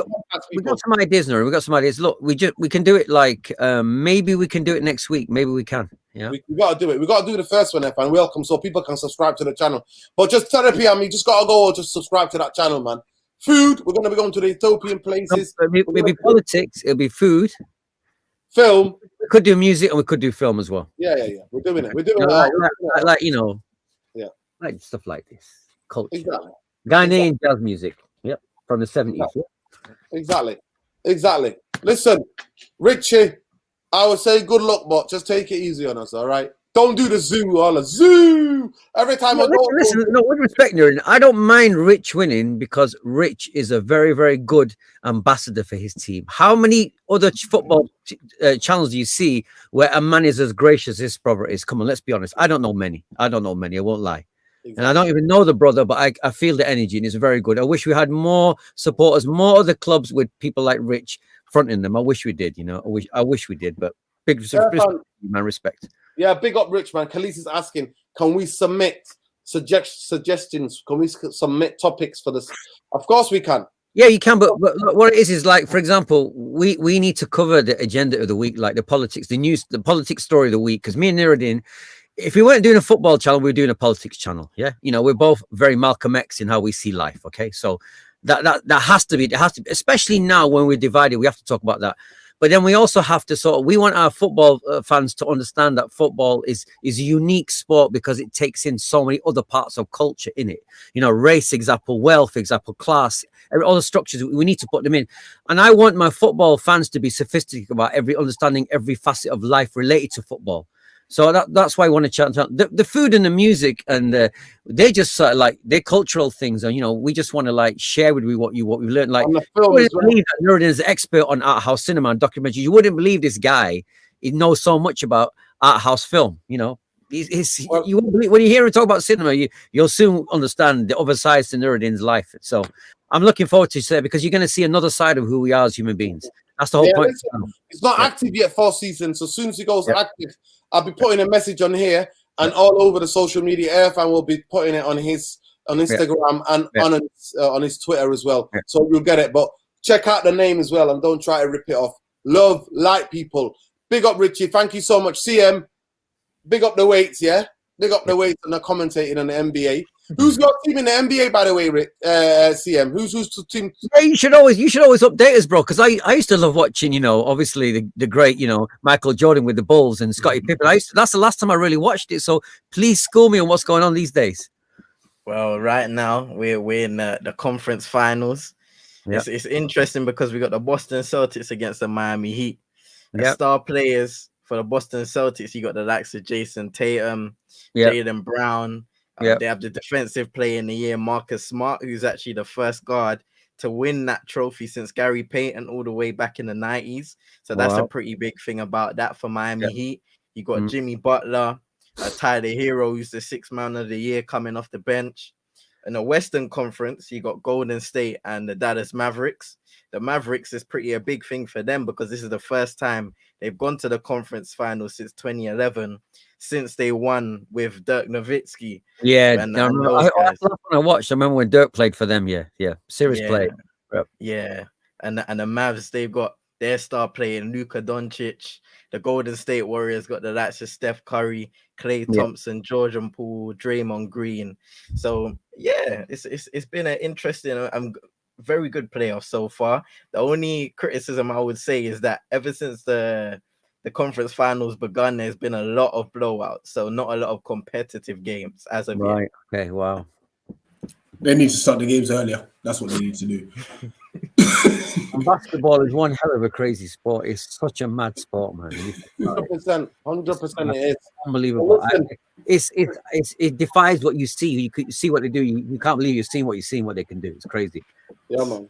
we got some ideas, Nora. We got some ideas. Look, we can do it like maybe we can do it next week. Maybe we can. Yeah, we got to do it. We got to do the first one, Irfan. Welcome, so people can subscribe to the channel. But just therapy, you just got to go. Just subscribe to that channel, man. Food. We're going to be going to the Ethiopian places. It'll be politics. It'll be food. Film. We could do music and we could do film as well. Yeah. We're doing it. We're doing it. Like you know. Yeah. Like stuff like this. Culture. Exactly. Ghanaian jazz music. Yep. From the 70s. Exactly. Listen, Richie, I would say good luck, but just take it easy on us, all right? Don't do the zoo, all the zoo. Every time I go. Listen, no, with respect, Nurin, I don't mind Rich winning because Rich is a very, very good ambassador for his team. How many other football channels do you see where a man is as gracious as his brother is? Come on, let's be honest. I don't know many. I won't lie. Exactly. And I don't even know the brother, but I feel the energy and it's very good. I wish we had more supporters, more other clubs with people like Rich fronting them. I wish we did, I wish we did, but big respect. Yeah, big up Rich, man. Khalees is asking, can we submit suggestions? Can we submit topics for this? Of course we can. Yeah, you can, but what it is like, for example, we need to cover the agenda of the week, like the politics, the news, the politics story of the week. Because me and Nuruddin, if we weren't doing a football channel, we're doing a politics channel. Yeah, we're both very Malcolm X in how we see life. Okay, so that has to be, especially now when we're divided, we have to talk about that. But then we also have to we want our football fans to understand that football is a unique sport because it takes in so many other parts of culture in it. Race, example, wealth, example, class, all the structures, we need to put them in. And I want my football fans to be sophisticated about understanding every facet of life related to football. So that's why I want to chat. The food and the music, and they just sort of like they're cultural things, and we just want to like share with you what we've learned. Like, you wouldn't believe that Nuruddin is an expert on art house cinema and documentaries. You wouldn't believe this guy. He knows so much about art house film. You wouldn't believe, when you hear him talk about cinema, you'll soon understand the other side to Nuruddin's life. So I'm looking forward to it because you're going to see another side of who we are as human beings. That's the whole point. Listen, it's not active yet for season, so as soon as he goes active, I'll be putting a message on here and all over the social media. Airfan will be putting it on Instagram and on his Twitter as well. Yeah. So you'll get it. But check out the name as well and don't try to rip it off. Love, like people. Big up Richie. Thank you so much. CM. Big up the weights, yeah? Big up the weights and the commentating on the NBA. Who's your team in the NBA, by the way, Rick, CM? Who's the team? Yeah, you should always update us, bro. Because I used to love watching, obviously the great, Michael Jordan with the Bulls and Scottie Pippen. That's the last time I really watched it. So please school me on what's going on these days. Well, right now we're in the conference finals. Yeah. It's interesting because we got the Boston Celtics against the Miami Heat. The star players for the Boston Celtics, you got the likes of Jason Tatum, Jaylen Brown. They have the defensive player in the year, Marcus Smart, who's actually the first guard to win that trophy since Gary Payton all the way back in the 90s. So that's a pretty big thing about that for Miami Heat. You got Jimmy Butler, Tyler Hero, who's the 6th man of the year coming off the bench. In the Western Conference, you got Golden State and the Dallas Mavericks. The Mavericks is a big thing for them because this is the first time they've gone to the conference final since 2011, since they won with Dirk Nowitzki. Yeah, that's the last one I watched. I remember when Dirk played for them. Yeah, serious play. Yeah, and the Mavs, they've got their star player Luka Doncic. The Golden State Warriors got the likes of Steph Curry, Klay Thompson, Jordan Poole, Draymond Green. So yeah, it's been an interesting very good playoff so far. The only criticism I would say is that ever since the conference finals begun, there's been a lot of blowouts, so not a lot of competitive games as of yet. Okay, wow. They need to start the games earlier. That's what they need to do. And basketball is one hell of a crazy sport. It's such a mad sport, man. 100%, 100% it is. Unbelievable. It defies what you see. You could see what they do. You can't believe you're seeing what they can do. It's crazy. Yeah, man.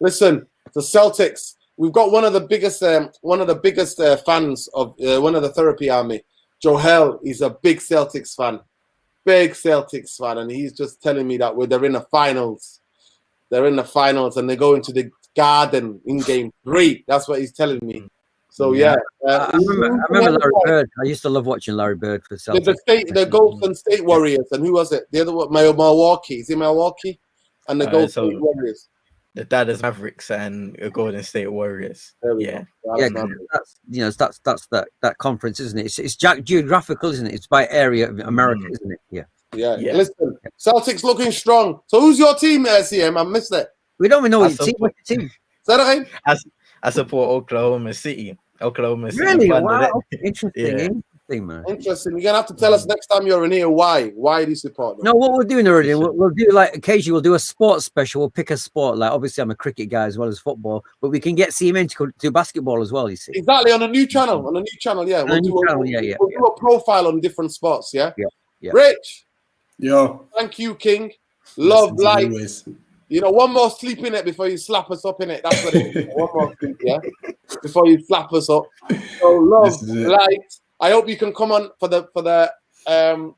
Listen, the Celtics. We've got one of the biggest fans of one of the therapy army. Joel is a big Celtics fan, and he's just telling me that they're in the finals. They're in the finals, and they're going to the Garden in Game 3. That's what he's telling me. So I remember Larry Bird. I used to love watching Larry Bird for Celtics. The Golden State Warriors, and who was it? The other one, Milwaukee. Is it Milwaukee? And the Golden State Warriors. The Dallas Mavericks and Golden State Warriors. That's that conference, isn't it? It's geographical, isn't it? It's by area of America, isn't it? Yeah. Listen, Celtics looking strong. So who's your team, CM? I missed it. We don't even know your team. What's your team? Is that okay? I support Oklahoma City. Really? Wow. Interesting. thing, man. Interesting. You're gonna have to tell us next time you're in here why. Why do you support them? No, what we're doing already, we'll do like occasionally we'll do a sports special. We'll pick a sport. Like obviously, I'm a cricket guy as well as football, but we can get CMN to do basketball as well. You see, Exactly, on a new channel. On a new channel, yeah. We'll do a profile on different sports, yeah. Yeah. Rich, Yo, thank you, King. Love, listen to light. you always. You know, one more sleep in it before you slap us up in it. That's what it is. One more sleep, yeah. Before you slap us up. So love, This is it. light. I hope you can come on for the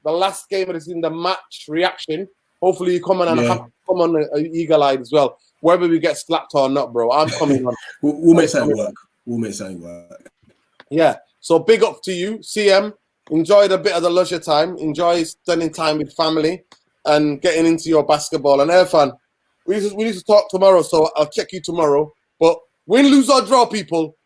last game of the season, the match reaction. Hopefully you come on and have to come on eagle-eyed as well. Whether we get slapped or not, bro. I'm coming on. We'll make something work. We'll make something work. Yeah. So big up to you, CM. Enjoy the bit of the leisure time. Enjoy spending time with family and getting into your basketball. And Irfan, we need to talk tomorrow, so I'll check you tomorrow. But win, lose or draw, people.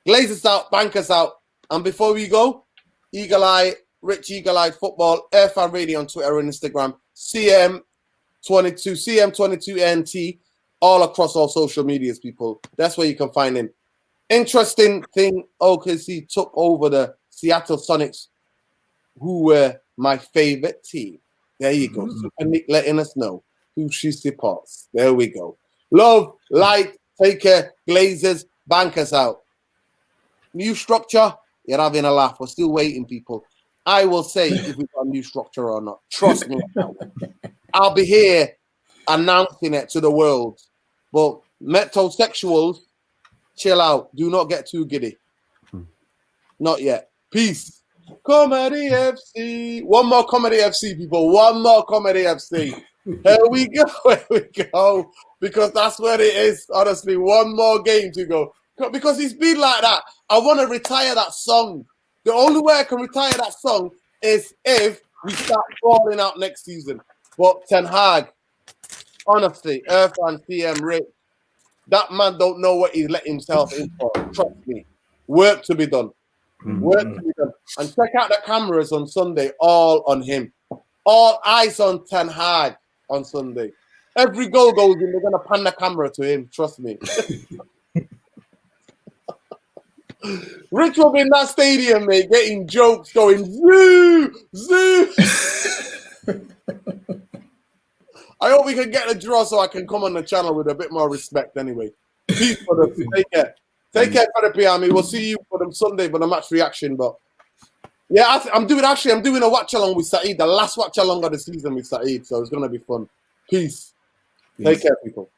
Glaze us out, bank us out. And before we go, Eagle Eye, Rich Eagle Eye Football, Irfan Radio on Twitter and Instagram, CM22NT, all across all social medias, people. That's where you can find him. Interesting thing, OKC took over the Seattle Sonics, who were my favorite team. There you go. Super Nick letting us know who she supports. There we go. Love, light, take care, Glazers, bank us out. New structure, you're having a laugh. We're still waiting, people. I will say if we've got a new structure or not. Trust me. I'll be here announcing it to the world. But metrosexuals, chill out. Do not get too giddy. Not yet. Peace. Comedy FC. One more Comedy FC, people. One more Comedy FC. Here we go. Here we go. Because that's where it is. Honestly, one more game to go. Because it's been like that. I want to retire that song. The only way I can retire that song is if we start falling out next season. But Ten Hag, honestly, Irfan, CM, Rick, that man don't know what he let himself in for. Trust me. Work to be done. Work to be done. And check out the cameras on Sunday, all on him. All eyes on Ten Hag on Sunday. Every goal goes in, they're going to pan the camera to him. Trust me. Rich will be in that stadium, mate, getting jokes, going zoo, zoo. I hope we can get a draw so I can come on the channel with a bit more respect anyway. Peace for them. Take care. Take care, Therapy Army. We'll see you for them Sunday for the match reaction. But yeah, I'm doing a watch along with Saeed, the last watch along of the season with Saeed. So it's going to be fun. Peace. Take care, people.